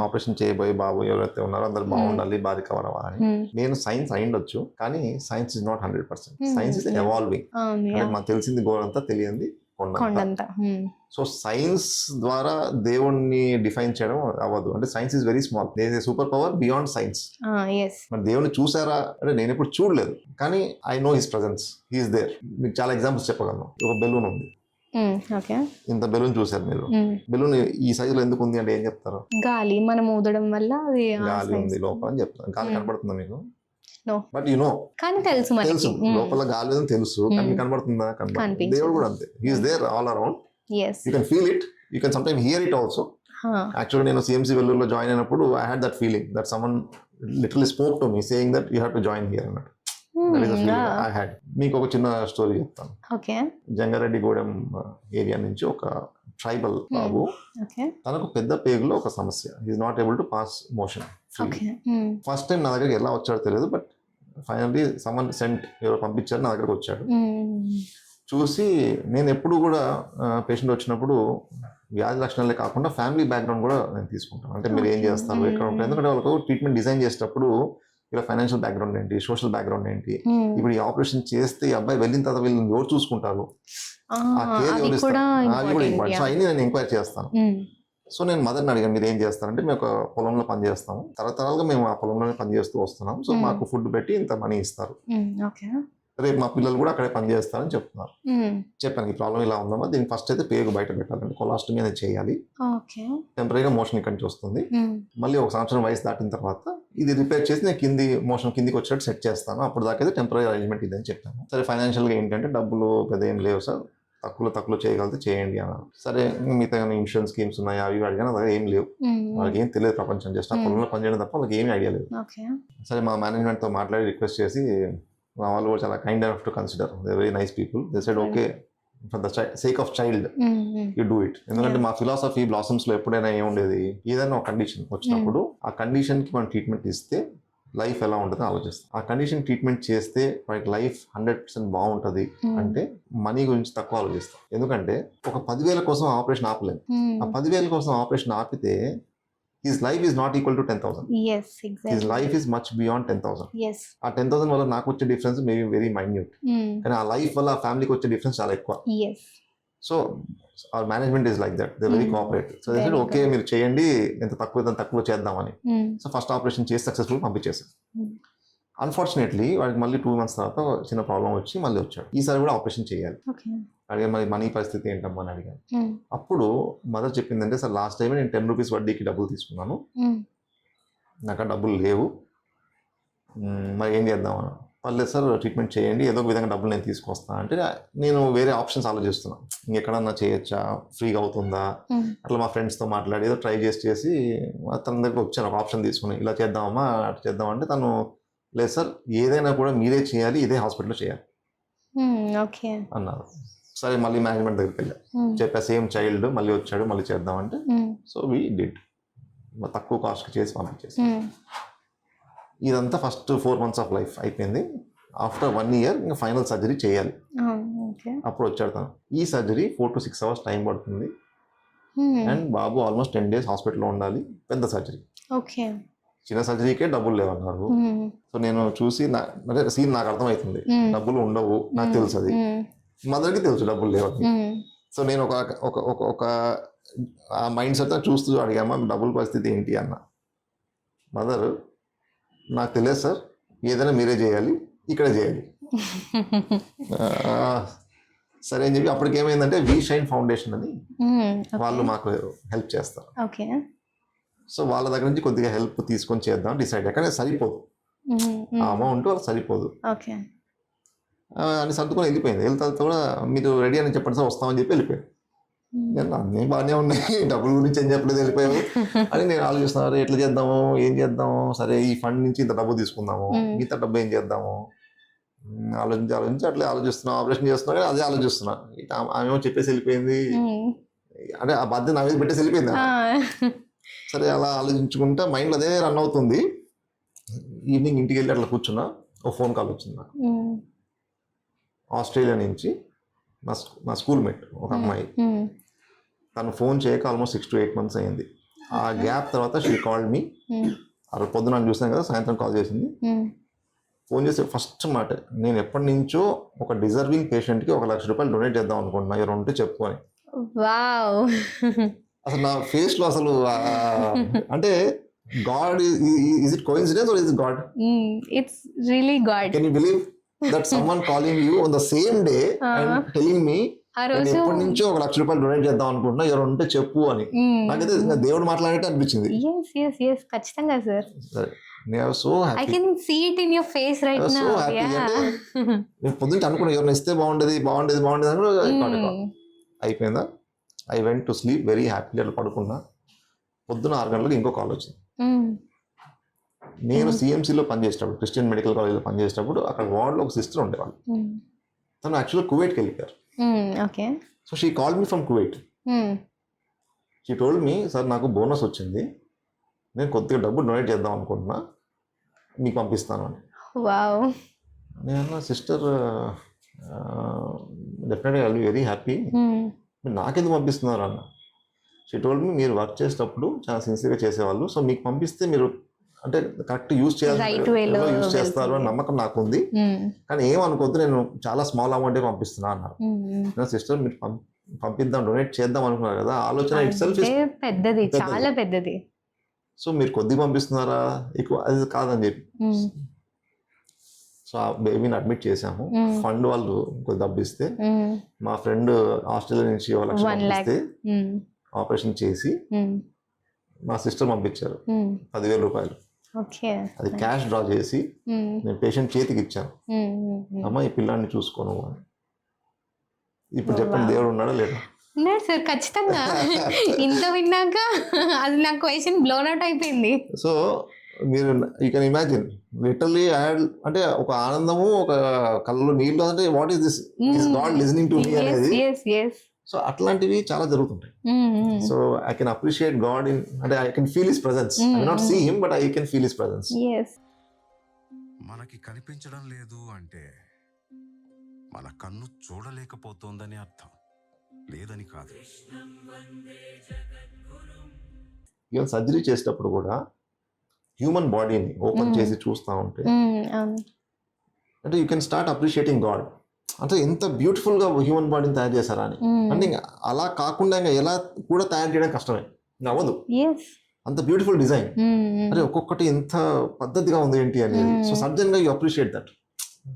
ఆపరేషన్ చేయబోయే బాబు ఎవరైతే ఉన్నారో అందరు బాగుండాలి, బాగా రికవర్ అవ్వాలని. నేను సైన్స్ అయిండొచ్చు, కానీ science is not 100%. Science is evolving. మాకు తెలిసింది గోడంతా, తెలియంది కొండంతా. సో సైన్స్ ద్వారా దేవుణ్ణి డిఫైన్ చేయడం అవ్వదు. అంటే science is very small. There is super power beyond science. మరి దేవుణ్ణి చూసారా అంటే నేను ఎప్పుడు చూడలేదు, కానీ I know his presence, he is there. మీకు చాలా ఎగ్జాంపుల్స్ చెప్పగలను. ఒక బెలూన్ ఉంది, ఇంత బెలూన్ చూసారు మీరు. బెలూన్ ఈ సైజులో ఎందుకు ఉంది అంటే ఏం చెప్తారు? గాలి మనం ఊదడం వల్ల గాలి ఉంది లోపల అని చెప్తారు. గాలి కనబడుతుందా మీకు? బట్ యు నో, కానీ తెలుసు లోపల గాలి లేదని తెలుసు, కానీ కనబడుతుందా? కనబడుతుంది. దేవుడు కూడా అంతే, he is there all around. You can feel it, you can some time hear it also. యాక్చువల్గా నేను CMC వెల్లూరులో జాయిన్ అయినప్పుడు I had that feeling that someone literally spoke to me saying that you have to join here అన్నట్టు. I had. మీకు ఒక చిన్న story చెప్తాను. Jangareddygudem area నుంచి ఒక ట్రైబల్ బాబు, తనకు పెద్ద పేగులో ఒక సమస్య. Is not able to pass motion. First time నా దగ్గరికి ఎలా వచ్చాడో తెలియదు, బట్ ఫైనల్లీ సమ్మన్ సెంట్, ఎవరో పంపించారు, నా దగ్గరకు వచ్చాడు. చూసి నేను ఎప్పుడు కూడా పేషెంట్ వచ్చినప్పుడు వ్యాధి లక్షణాలే కాకుండా ఫ్యామిలీ బ్యాక్గ్రౌండ్ కూడా నేను తీసుకుంటాను. అంటే మీరు ఏం చేస్తారు, ఎక్కడ ఉంటారు, ఎందుకంటే వాళ్ళకు ట్రీట్మెంట్ డిజైన్ చేసేటప్పుడు ఇలా ఫైనాన్షియల్ బ్యాక్గ్రౌండ్ ఏంటి, సోషల్ బ్యాక్గ్రౌండ్ ఏంటి, ఇప్పుడు ఈ ఆపరేషన్ చేస్తే ఈ అబ్బాయి వెళ్ళిన తర్వాత వీళ్ళని ఎవరు చూసుకుంటారు, ఆ కేర్ ఎవరు ఇస్తారు, అది కూడా ఇంపార్టెంట్. సో అవన్నీ నేను ఎంక్వైరీ చేస్తాను. సో నేను మదర్ని అడిగాను, మీరు ఏం చేస్తారంటే మేము ఒక పొలంలో పని చేస్తాము, తరతరాలుగా మేము ఆ పొలంలోనే పని చేస్తూ వస్తున్నాం, సో మాకు ఫుడ్ పెట్టి ఇంత మనీ ఇస్తారు, రేపు మా పిల్లలు కూడా అక్కడే పని చేస్తారని చెప్తున్నారు. చెప్పాను ఈ ప్రాబ్లం ఇలా ఉందమ్మా, దీనికి ఫస్ట్ అయితే పేగు బయట పెట్టాలంటే కొలాస్టమీ అనేది చేయాలి, టెంపరీగా మోషన్ ఇక్కడి నుంచి వస్తుంది, మళ్ళీ 1 సంవత్సరం వయసు దాటిన తర్వాత ఇది రిపేర్ చేసి నేను కిందికి వచ్చేటట్టు సెట్ చేస్తాను, అప్పుడు దాకా అయితే టెంపరీ అరేంజ్మెంట్ ఇదని చెప్పాను. సరే ఫైనాన్షియల్గా ఏంటంటే డబ్బులు పెద్ద ఏం లేవు సార్, తక్కువ చేయగలిగితే చేయండి అన్నారు. సరే మిగతా ఇన్సూరెన్స్ స్కీమ్స్ ఉన్నాయి అవి అడిగాను, అలాగే ఏం లేవు, వాళ్ళకి ఏం తెలియదు ప్రపంచం, జస్ట్ ఆ పొలంలో పనిచేయడం తప్ప వాళ్ళకి ఏమీ ఐడియా లేదు. సరే మా మేనేజ్మెంట్తో మాట్లాడి రిక్వెస్ట్ చేసి, మా వాళ్ళు కూడా చాలా kind enough to consider, they very nice people, they said okay for the sake of child you do it. ఎందుకంటే మా ఫిలాసఫీ బ్లాసమ్స్ లో ఎప్పుడైనా ఏముండేది, ఏదైనా ఒక కండిషన్ వచ్చినప్పుడు ఆ కండిషన్ కి మనం ట్రీట్మెంట్ ఇస్తే లైఫ్ ఎలా ఉంటుందో ఆలోచిస్తాం. ఆ కండిషన్ ట్రీట్మెంట్ చేస్తే మనకి లైఫ్ 100% బాగుంటుంది అంటే మనీ గురించి తక్కువ ఆలోచిస్తాం. ఎందుకంటే ఒక 10,000 కోసం ఆపరేషన్ ఆపలేము. ఆ 10,000 కోసం ఆపరేషన్ ఆపితే his life is not equal to 10,000. Yes, exactly. His life is much beyond 10,000. Yes. ఆ 10,000 వల్ల నాకు వచ్చే డిఫరెన్స్ మేబీ వెరీ మైన్యూట్, కానీ ఆ లైఫ్ వల్ల ఆ ఫ్యామిలీకి వచ్చే డిఫరెన్స్ చాలా ఎక్కువ. Yes. So our management is like that, they very cooperative. So they said okay మీరు చేయండి, ఎంత తక్కువ చేద్దామని. సో ఫస్ట్ ఆపరేషన్ చేసి సక్సెస్ఫుల్ పంపించేసాను. అన్ఫార్చునేట్లీ వాడికి మళ్ళీ 2 months తర్వాత చిన్న ప్రాబ్లం వచ్చి మళ్ళీ వచ్చాడు. ఈసారి కూడా ఆపరేషన్ చేయాలి. అడిగాను మరి మనీ పరిస్థితి ఏంటమ్మా అని అడిగాను. అప్పుడు మదర్ చెప్పిందంటే, సార్ లాస్ట్ టైం నేను 10 rupees వడ్డీకి డబ్బులు తీసుకున్నాను, నాకు ఆ డబ్బులు లేవు, మరి ఏం చేద్దామని. పర్లేదు సార్ ట్రీట్మెంట్ చేయండి, ఏదో ఒక విధంగా డబ్బులు నేను తీసుకొస్తాను అంటే నేను వేరే ఆప్షన్స్ ఆలోచిస్తున్నాను. ఇంకెక్కడన్నా చేయొచ్చా, ఫ్రీగా అవుతుందా, అట్లా మా ఫ్రెండ్స్తో మాట్లాడి ఏదో ట్రై చేసి తన దగ్గర వచ్చాను, ఒక ఆప్షన్ తీసుకుని ఇలా చేద్దామమ్మా అట్లా చేద్దామంటే తను లేదు సార్ ఏదైనా కూడా మీరే చేయాలి, ఇదే హాస్పిటల్లో చేయాలి ఓకే అన్నారు. సరే మళ్ళీ మేనేజ్మెంట్ దగ్గరికి వెళ్ళా, చెప్పా సేమ్ చైల్డ్ మళ్ళీ వచ్చాడు మళ్ళీ చేద్దామంటే సో వీ డిడ్, తక్కువ కాస్ట్కి చేసి పంపించేసి. ఇదంతా ఫస్ట్ 4 months ఆఫ్ లైఫ్ అయిపోయింది. ఆఫ్టర్ 1 year ఇంకా ఫైనల్ సర్జరీ చేయాలి. అప్పుడు వచ్చాడు తను. ఈ సర్జరీ 4 to 6 hours టైం పడుతుంది అండ్ బాబు ఆల్మోస్ట్ 10 days హాస్పిటల్లో ఉండాలి. పెద్ద సర్జరీ, చిన్న సర్జరీకే డబ్బులు లేవన్నారు. సో నేను చూసి అంటే సీన్ నాకు అర్థమవుతుంది, డబ్బులు ఉండవు నాకు తెలుసు, అది మదర్కి తెలుసు డబ్బులు లేవని. సో నేను ఒక ఆ మైండ్ సెట్ చూస్తూ అడిగామా డబ్బుల పరిస్థితి ఏంటి అన్న. మదర్ నాకు తెలియదు సార్, ఏదైనా మీరే చేయాలి, ఇక్కడే చేయాలి. సరే అని చెప్పి అప్పటికి ఏమైందంటే వి షైన్ ఫౌండేషన్ అని వాళ్ళు మాకు హెల్ప్ చేస్తారు. సో వాళ్ళ దగ్గర నుంచి కొద్దిగా హెల్ప్ తీసుకొని చేద్దాం డిసైడ్. కానీ సరిపోదు, ఆ అమౌంట్ వాళ్ళకి సరిపోదు అని సర్దుకొని వెళ్ళిపోయింది. వెళ్తా కూడా మీరు రెడీ అని చెప్పండి సార్ వస్తామని చెప్పి వెళ్ళిపోయాను. నేను అన్నీ బాగానే ఉన్నాయి, డబ్బుల గురించి ఏం చెప్పలేదు వెళ్ళిపోయావు అని నేను ఆలోచిస్తున్నాను. ఎట్లా చేద్దాము, ఏం చేద్దాము, సరే ఈ ఫండ్ నుంచి ఇంత డబ్బు తీసుకుందాము, మిగతా డబ్బు ఏం చేద్దాము ఆలోచించి అట్లా ఆలోచిస్తున్నా. ఆపరేషన్ చేస్తున్నా కానీ అదే ఆలోచిస్తున్నా. ఆమెమో చెప్పేసి వెళ్ళిపోయింది, అంటే ఆ బాధ్యత నా మీద పెట్టేసి వెళ్ళిపోయింది. సరే అలా ఆలోచించుకుంటా మైండ్లో అదే రన్ అవుతుంది. ఈవినింగ్ ఇంటికి వెళ్ళి అట్లా కూర్చున్నా, ఒక ఫోన్ కాల్ వచ్చింది నాకు. ఆస్ట్రేలియా నుంచి నా స్కూల్ మేట్ ఒక అమ్మాయి. తను ఫోన్ చేయక ఆల్మోస్ట్ 6 to 8 months అయింది. ఆ గ్యాప్ తర్వాత షీ కాల్డ్ మీ. అక్కడ పొద్దున చూసాను కదా, సాయంత్రం కాల్ చేసింది. ఫోన్ చేసి ఫస్ట్ మాట, నేను ఎప్పటి నుంచో ఒక డిజర్వింగ్ పేషెంట్కి 1 lakh రూపాయలు డొనేట్ చేద్దాం అనుకుంటున్నా, ఎవరు ఉంటే చెప్పు అని. అసలు నా ఫేస్ లో అసలు అంటే God, is it coincidence or is it God? It's really God. Can you believe that someone calling you on the same day and telling me ఎప్పటి నుంచో 1 lakh రూపాయలు డొనేట్ చేద్దాం అనుకుంటున్నా, ఎవరు ఉంటే చెప్పు అని. నాకైతే దేవుడు మాట్లాడినట్టు అనిపించింది. ఖచ్చితంగా sir. So happy, I can see it in your face right now. నేను పొద్దున్న అనుకున్నా ఎవరిని ఇస్తే బాగుండేది అని. అయిపోయిందా, I went to sleep very happy. అట్లా పడుకున్నా. పొద్దున 6 గంటలకు ఇంకో కాల్ వచ్చింది. నేను సిఎంసిలో పనిచేసేటప్పుడు, క్రిస్టియన్ మెడికల్ కాలేజ్లో పనిచేసేటప్పుడు అక్కడ వార్డులో ఒక సిస్టర్ ఉండేవాళ్ళు. తను యాక్చువల్గా కువైట్కి వెళ్ళిపోయారు. So she called me from Kuwait. She told me, sir నాకు బోనస్ వచ్చింది, నేను కొద్దిగా డబ్బు డొనేట్ చేద్దాం అనుకుంటున్నా, మీకు పంపిస్తాను అని. నేను సిస్టర్ డెఫినెట్గా I will be very happy, మీరు నాకెందుకు పంపిస్తున్నారు అన్న. షీ టోల్డ్ మీ, మీరు వర్క్ చేసేటప్పుడు చాలా సిన్సియర్గా చేసేవాళ్ళు, సో మీకు పంపిస్తే మీరు అంటే కరెక్ట్ యూజ్ చేస్తారు అని నమ్మకం నాకు ఉంది, కానీ ఏమనుకోద్దు, నేను చాలా స్మాల్ అమౌంటే పంపిస్తున్నా అన్నారు. నా సిస్టర్ మీరు పంపిద్దాం, డొనేట్ చేద్దాం అనుకున్నారు కదా, ఆలోచన ఇట్ సెల్ఫ్ పెద్దది, చాలా పెద్దది. సో మీరు కొద్దిగా పంపిస్తున్నారా, ఎక్కువ అది కాదని చెప్పి సో ఆ బేబీని అడ్మిట్ చేసాము. ఫండ్ వాళ్ళు కొద్ది డబ్బు ఇస్తే, మా ఫ్రెండ్ ఆస్ట్రేలియా నుంచి 1 lakh పంపిస్తే ఆపరేషన్ చేసి మా సిస్టర్ పంపించారు 10,000 రూపాయలు. అది క్యాష్ డ్రా చేసి నేను పేషెంట్ చేతికి ఇచ్చాను. అమ్మ ఈ పిల్లాన్ని చూసుకోను అని. ఇప్పుడు చెప్పండి, దేవుడు ఉన్నాడా లేదా? ఉన్నాడు సార్, ఖచ్చితంగా. ఇంత విన్నాక అది నా క్వశ్చన్ బ్లోన్ అవుట్ అయిపోయింది. సో మీరు యూ కెన్ ఇమాజిన్ లిటరల్లీ అంటే ఒక ఆనందము, ఒక కళ్ళలో నీళ్ళు, అంటే what is this, is God listening to me అనేది. సో అట్లాంటివి చాలా జరుగుతుంటాయి. So I can appreciate God in, అంటే I can feel his presence. I can not see him but I can feel his presence. మనకి కనిపించడం లేదు అంటే మన కన్ను చూడలేకపోతోందని అర్థం, లేదని కాదు. ఈవెన్ సర్జరీ చేసేటప్పుడు కూడా హ్యూమన్ బాడీని ఓపెన్ చేసి చూస్తూ ఉంటే అంటే you can start appreciating God. అంటే ఎంత బ్యూటిఫుల్ గా హ్యూమన్ బాడీని తయారు చేశారా అని. అంటే అలా కాకుండా ఇంకా ఎలా కూడా తయారు చేయడం కష్టమే, అవ్వదు. అంత బ్యూటిఫుల్ డిజైన్, అంటే ఒక్కొక్కటి ఎంత పద్ధతిగా ఉంది ఏంటి అనేది. సో సడన్ గా you appreciate that.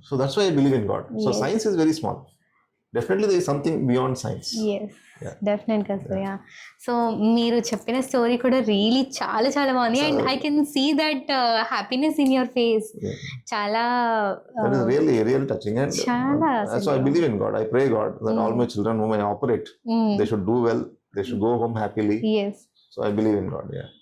So that's why I believe in God. So science is very small. Definitely there is something beyond science. Yes డెఫినెట్గా సార్. యా సో మీరు చెప్పిన స్టోరీ కూడా రియలీ చాలా చాలా బాగుంది and I can see that happiness in your face. చాలా That is really touching, and చాలా so I believe in God. I pray God that all my children whom I operate, they should do well, they should go home happily. Yes. So I believe in God. Yeah.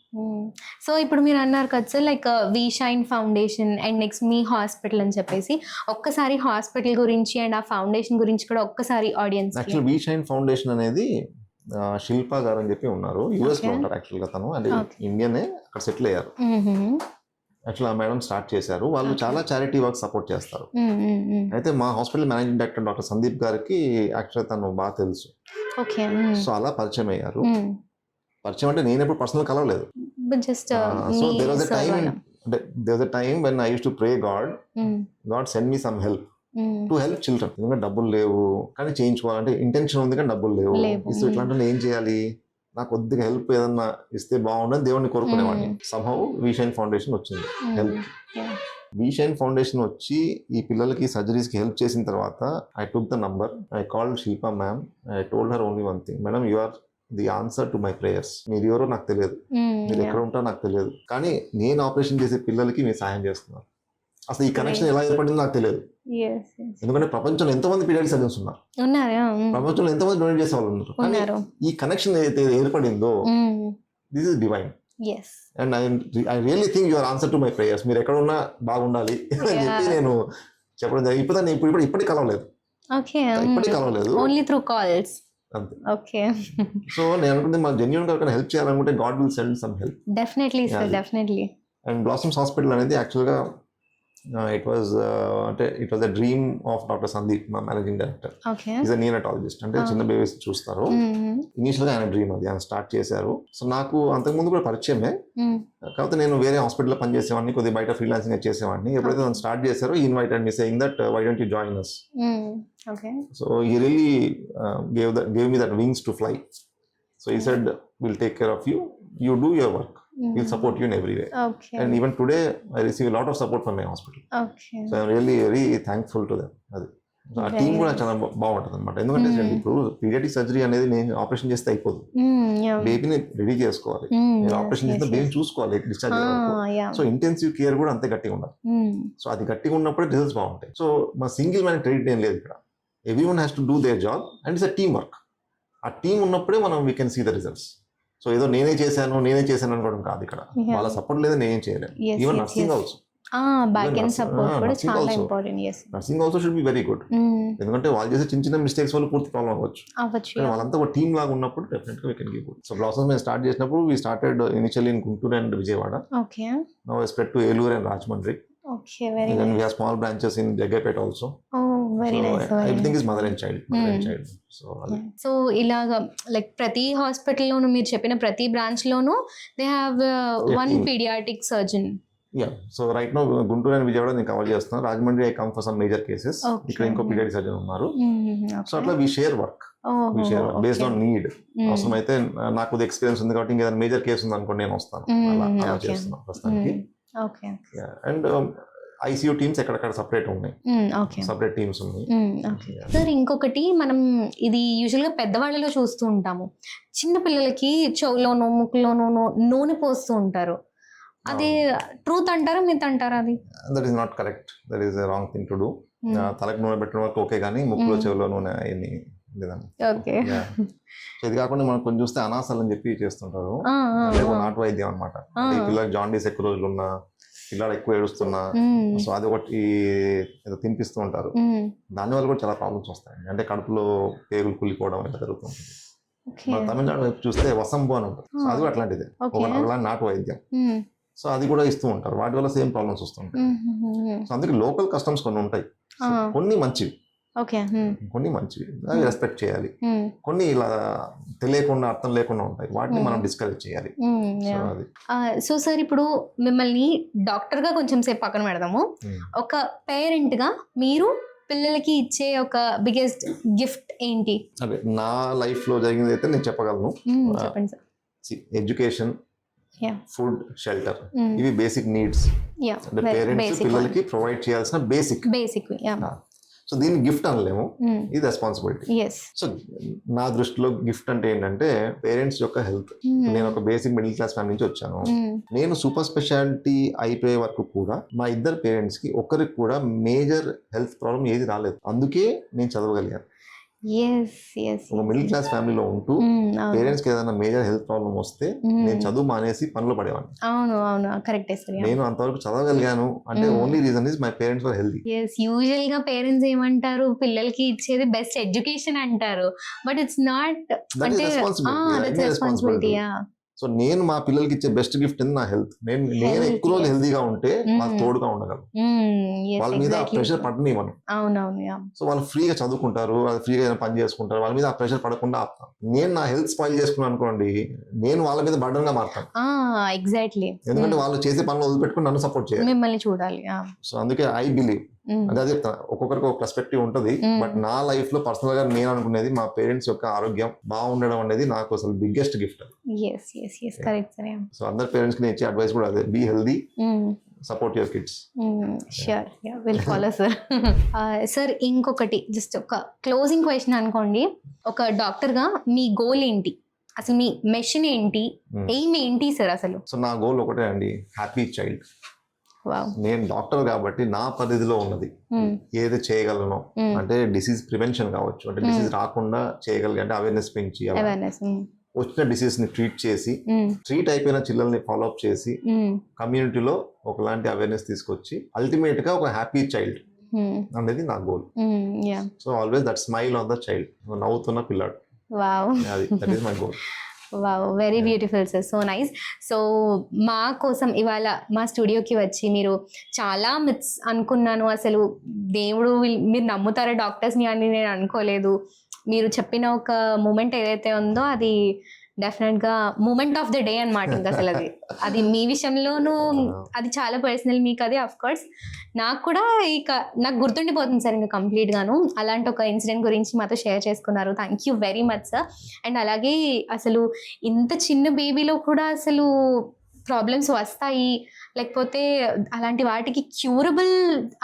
So ఇప్పుడు మీరు అన్నారు కదా sir like We Shine Foundation and next మీ hospital అని చెప్పేసి ఒక్కసారి hospital గురించి and ఆ ఫౌండేషన్ గురించి కూడా ఒక్కసారి ఆడియన్స్. యాక్చువల్ వి షైన్ ఫౌండేషన్ అనేది శిల్ప గారు అని చెప్పి ఉన్నారు, యుఎస్ లో ఉంటారు యాక్చువల్ గా తను, అంటే ఇండియనే అక్కడ సెటిల్ అయ్యారు. యాక్చువల్ ఆ మేడం స్టార్ట్ చేశారు, వాళ్ళు చాలా చారిటీ వర్క్ సపోర్ట్ చేస్తారు. అయితే మా hospital managing director doctor Sandeep గారికి యాక్చువల్ తను బాగా తెలుసు. ఓకే. సో అలా పరిచయం అయ్యారు. పరిచయం అంటే నేను ఎప్పుడు పర్సనల్ కలవలేదు. Just so there was a time when I use to pray God send me some help to help children. ఎందుకంటే డబ్బులు లేవు కానీ చేయించుకోవాలంటే ఇంటెన్షన్ ఉంది కానీ డబ్బులు లేవు. ఇస్తే ఇట్లాంటి ఏం చేయాలి, నాకు కొద్దిగా హెల్ప్ ఏదన్నా ఇస్తే బాగుండని దేవుడిని కోరుకునేవాడిని. సంహౌ వి షైన్ ఫౌండేషన్ వచ్చింది హెల్ప్. వి షైన్ ఫౌండేషన్ వచ్చి ఈ పిల్లలకి సర్జరీస్ కి హెల్ప్ చేసిన తర్వాత I took the number, I called Shilpa ma'am, I told her only one thing, madam you are the answer to my prayers. మీరు ఎవరో నాకు తెలియదు, మీరు ఎక్కడ ఉంటారో నాకు తెలియదు, కానీ నేను ఆపరేషన్ చేసే పిల్లలకి మీరు సాయం చేస్తున్నారు. అసలు ఈ కనెక్షన్ ఎలా ఏర్పడిందో నాకు తెలియదు. ఎందుకంటే ప్రపంచంలో ఎంతమంది పీడియాట్రిక్ సర్జన్స్ ఉన్నారు, ప్రపంచంలో ఎంతమంది డొనేట్ చేసే వాళ్ళు ఉన్నారు, కానీ ఈ కనెక్షన్ ఏదైతే ఏర్పడిందో this is divine. And I really think your answer to my prayers. మీరు ఎక్కడ ఉన్నా బాగుండాలి అని చెప్పి నేను చెప్పడం జరిగింది. ఇప్పటికీ కలవలేదు, ఇప్పటికీ కలవలేదు, ఓన్లీ త్రూ కాల్స్. అంతే. ఓకే. సో నేను అనుకుంటే మా జెన్యూన్ గా హెల్ప్ చేయాలనుకుంటే God will send some help. Definitely sir, definitely. And blossoms hospital అనేది యాక్చువల్గా it was a dream of doctor Sandeep, మా managing director. Is a neonatologist, అంటే చిన్న బేబీస్ చూస్తారు. ఇనీషియల్ గా ఆయన డ్రీమ్ అది, ఆయన స్టార్ట్ చేశారు. సో నాకు అంతకుముందు కూడా పరిచయమే, కాకపోతే నేను వేరే హాస్పిటల్లో పనిచేసేవాడిని, కొద్దిగా బయట ఫ్రీలాన్సింగ్ చేసేవాడిని. ఎప్పుడైతే తను స్టార్ట్ చేశారో ఈ invited me saying that why don't you join us. So he really gave me that wings to fly. So he said we'll take care of you, you do your work, we'll support you in every way. And even today I receive a lot of support from my hospital. So I'm really very thankful to them. అది ఆ team కూడా చాలా బాగుంటుంది అనమాట. ఎందుకంటే ఇప్పుడు paediatric surgery అనేది నేను ఆపరేషన్ చేస్తే అయిపోదు, బేబీని రెడీ చేసుకోవాలి, నేను ఆపరేషన్ చేస్తే బేబీ చూసుకోవాలి డిశ్చార్జ్ అయ్యే. సో ఇంటెన్సివ్ కేర్ కూడా అంతే గట్టిగా ఉండాలి. సో అది గట్టిగా ఉన్నప్పుడే రిజల్ట్స్ బాగుంటాయి. సో మా సింగిల్ మ్యాన్ క్రెడిట్ ఏం లేదు ఇక్కడ, everyone has to do their job and it's a team work. ఆ టీం ఉన్నప్పుడే మనం we can see the results. So ఏదో నేనే చేశాను అనుకోవడం కాదు, ఇక్కడ వాళ్ళ సపోర్ట్ లేదా నేనేం చేయలేను. Even nursing also, nursing also should be very good. ఎందుకంటే వాళ్ళు చేసే చిన్న చిన్న మిస్టేక్స్ వల్ల పూర్తి ప్రాబ్లం అవ్వచ్చు, వాళ్ళంతా ఒక టీమ్ లాగా ఉన్నప్పుడు డెఫినెట్ గా we can give good. So blossoms మేము స్టార్ట్ చేసినప్పుడు we started initially in Guntur and Vijayawada. Now we spread to Eluru and Rajahmundry. And we have small branches in Jaggapet also. Very nice. Everything is mother and child. So ilaga like ప్రతి hospital లోను మీరు చెప్పిన ప్రతి branch లోను they have one paediatric surgeon. Yeah, so right now Guntur and Vijayawada నేను cover చేస్తాను. Rajahmundry I come for some major cases. ఇక్కడ ఇంకో పీడియాట్రిక్ సర్జన్ ఉన్నారు. సో అట్లా we share work based on need. అవసరం అయితే నాకు ఎక్స్పీరియన్స్ ఉంది కాబట్టి ఇంకేదైనా మేజర్ కేసు ఉంది అనుకోండి నేను వస్తాను, అలా చేస్తున్నాను ప్రస్తుతానికి. అండ్ ఐసీయూ టీమ్స్ ఎక్కడెక్కడ సపరేట్ ఉన్నాయి, సపరేట్ టీమ్స్ ఉన్నాయి. సార్ ఇంకొకటి మనం ఇది యూజువల్గా పెద్దవాళ్ళలో చూస్తూ ఉంటాము, చిన్న పిల్లలకి చెవులోనో ముక్కులోనో నూనె పోస్తూ ఉంటారు. అది ట్రూత్ అంటారా మిత్ అంటారా? అది that is not correct, that is a wrong thing to do. తలకు నూనె పెట్టడం వరకు ఓకే, కానీ ముక్కులో చెవులో నూనె అయ్యి లేదండి. ఇది కాకుండా మనం కొంచెం చూస్తే అనాసాలు అని చెప్పి చేస్తుంటారు, నాటు వైద్యం అనమాట. పిల్లలకి జాండీస్ ఎక్కువ రోజులు ఉన్నా, పిల్లలు ఎక్కువ ఏడుస్తున్నా, సో అది ఒకటి ఏదో తినిపిస్తూ ఉంటారు. దానివల్ల కూడా చాలా ప్రాబ్లమ్స్ వస్తాయి, అంటే కడుపులో పేగులు కుళ్ళిపోవడం ఇలా జరుగుతుంది. తమిళనాడు వైపు చూస్తే వసంబు అని ఉంటుంది, సో అది కూడా అట్లాంటిదే, అలాంటి నాటు వైద్యం. సో అది కూడా ఇస్తూ ఉంటారు, వాటి వల్ల సేమ్ ప్రాబ్లమ్స్ వస్తుంటాయి. సో అందుకే లోకల్ కస్టమ్స్ కొన్ని ఉంటాయి, కొన్ని మంచివి, కొన్ని మంచివి అవి రెస్పెక్ట్ చేయాలి. కొన్ని ఇలా తెలియకుండా అర్థం లేకుండా ఉంటాయి, వాటిని మనం డిస్కరేజ్ చేయాలి. సో సార్ ఇప్పుడు మిమ్మల్ని డాక్టర్ గా కొంచెం సేపు పక్కన పెడదాము. ఒక పేరెంట్ గా మీరు పిల్లలకి ఇచ్చే ఒక బిగ్గెస్ట్ గిఫ్ట్ ఏంటి? అదే నా లైఫ్ లో జరిగింది అయితే నేను చెప్పగలను. చెప్పండి సార్. ఎడ్యుకేషన్, ఫుడ్, షెల్టర్, ఇవి బేసిక్ నీడ్స్. పేరెంట్స్ పిల్లలకి ప్రొవైడ్ చేయాల్సిన బేసిక్. సో దీన్ని గిఫ్ట్ అనలేము, ఇది రెస్పాన్సిబిలిటీ. ఎస్. సో నా దృష్టిలో గిఫ్ట్ అంటే ఏంటంటే పేరెంట్స్ యొక్క హెల్త్. నేను ఒక బేసిక్ మిడిల్ క్లాస్ ఫ్యామిలీ నుంచి వచ్చాను. నేను సూపర్ స్పెషాలిటీ అయిపోయే వరకు కూడా మా ఇద్దరు పేరెంట్స్ కి ఒక్కరికి కూడా మేజర్ హెల్త్ ప్రాబ్లం ఏది రాలేదు. అందుకే నేను చదవగలిగాను. ఒక మిడిల్ క్లాస్ ఫ్యామిలీలో ఉంటూ పేరెంట్స్ కి ఏదైనా మేజర్ హెల్త్ ప్రాబ్లం వస్తే నేను చదువు మానేసి పనులు పడేవాడిని. అవును కరెక్ట్. నేను అంతవరకు చదవగలిగాను అంటే only reason is my parents were healthy. Usual గా పేరెంట్స్ ఏమంటారు, పిల్లలకి ఇచ్చేది బెస్ట్ ఎడ్యుకేషన్ అంటారు, బట్ ఇట్స్ నాట్. అంటే రెస్పాన్సిబిలిటీ. సో నేను మా పిల్లలకి ఇచ్చే బెస్ట్ గిఫ్ట్ నా హెల్త్. నేను ఎక్కువ రోజులు హెల్తీగా ఉంటే నాకు తోడుగా ఉండగలను. వాళ్ళ మీద ఆ ప్రెషర్ పడనివ్వను. సో వాళ్ళు ఫ్రీగా చదువుకుంటారు, వాళ్ళు ఫ్రీగా పని చేసుకుంటారు, వాళ్ళ మీద ఆ ప్రెషర్ పడకుండా ఆపుతాను. నేను నా హెల్త్ స్పాయిల్ చేసుకున్నాను అనుకోండి, నేను వాళ్ళ మీద బర్డన్ గా మారుతాను. ఎగ్జాక్ట్లీ. ఎందుకంటే వాళ్ళు చేసే పనులు వదిలిపెట్టుకుని నన్ను సపోర్ట్ చేయాలి, మిమ్మల్ని చూడాలి. సో అందుకే ఐ బిలీవ్ అదే చెప్తాను, ఒక్కొక్కరికి ఒక పర్స్పెక్టివ్ ఉంటుంది. బట్ నా లైఫ్ లో పర్సనల్ గా నేను అనుకునేది మా పేరెంట్స్ యొక్క ఆరోగ్యం బాగుండడం అనేది నాకు అసలు బిగ్గెస్ట్ గిఫ్ట్. సో అందరి పేరెంట్స్ కి నేను ఇచ్చే అడ్వైస్ కూడా అదే, be healthy, support your kids. Sure, will follow sir. Sir ఇంకొకటి జస్ట్ ఒక క్లోజింగ్ క్వశ్చన్ అనుకోండి, ఒక డాక్టర్ గా మీ గోల్ ఏంటి, అసలు మీ మిషన్ ఏంటి, ఎయిమ్ ఏంటి సార్ అసలు? సో నా గోల్ ఒకటే అండి, హ్యాపీ చైల్డ్. నేను డాక్టర్ కాబట్టి నా పరిధిలో ఉన్నది ఏది చేయగలను అంటే డిసీజ్ ప్రివెన్షన్ కావచ్చు, అంటే డిసీజ్ రాకుండా చేయగలిగి అంటే అవేర్నెస్ పెంచి వచ్చిన డిసీజ్ ని ట్రీట్ చేసి, ట్రీట్ అయిపోయిన చిల్లల్ని ఫాలోఅప్ చేసి కమ్యూనిటీలో ఒకలాంటి అవేర్నెస్ తీసుకొచ్చి అల్టిమేట్ గా ఒక హ్యాపీ చైల్డ్ అనేది నా goal. So always that smile on the child, నవ్వుతున్న పిల్లాడు, అది that is my goal. Wow, very beautiful sir, so nice. So మా కోసం ఇవాళ మా స్టూడియోకి వచ్చి మీరు చాలా మిత్స్ అనుకున్నాను, అసలు దేవుడు మీరు నమ్ముతారా డాక్టర్స్ని అని నేను అనుకోలేదు. మీరు చెప్పిన ఒక మూమెంట్ ఏదైతే ఉందో అది డెఫినెట్గా మూమెంట్ ఆఫ్ ద డే అనమాట. ఇంకా అసలు అది మీ విషయంలోనూ అది చాలా పర్సనల్, మీకు అది అఫ్ కోర్స్ నాకు కూడా ఇక నాకు గుర్తుండిపోతుంది సార్ ఇంకా కంప్లీట్గాను. అలాంటి ఒక ఇన్సిడెంట్ గురించి మాతో షేర్ చేసుకున్నారు. Thank you very much sir. And అలాగే అసలు ఇంత చిన్న బేబీలో కూడా అసలు ప్రాబ్లమ్స్ వస్తాయి, లేకపోతే అలాంటి వాటికి క్యూరబుల్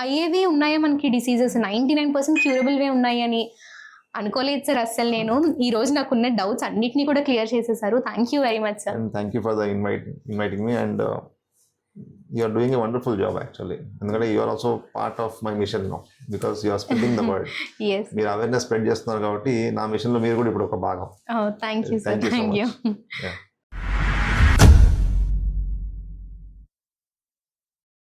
అయ్యేవే ఉన్నాయా మనకి డిసీజెస్, 99% క్యూరబుల్వే ఉన్నాయి అని అనుకోలేదు సార్ అస్సలు. నేను ఈ రోజు నాకున్న డౌట్స్ అన్నిటినీ కూడా క్లియర్ చేసేసారు. Thank you very much sir. Thank you for the inviting me and you are doing a wonderful job actually. ఎందుకంటే you are also part of my mission now because you are spreading the word. Yes. మీరు awareness spread చేస్తున్నారు కాబట్టి నా machine లో మీరు కూడా ఇప్పుడు ఒక భాగం. Oh, thank you sir. Thank you. Yeah.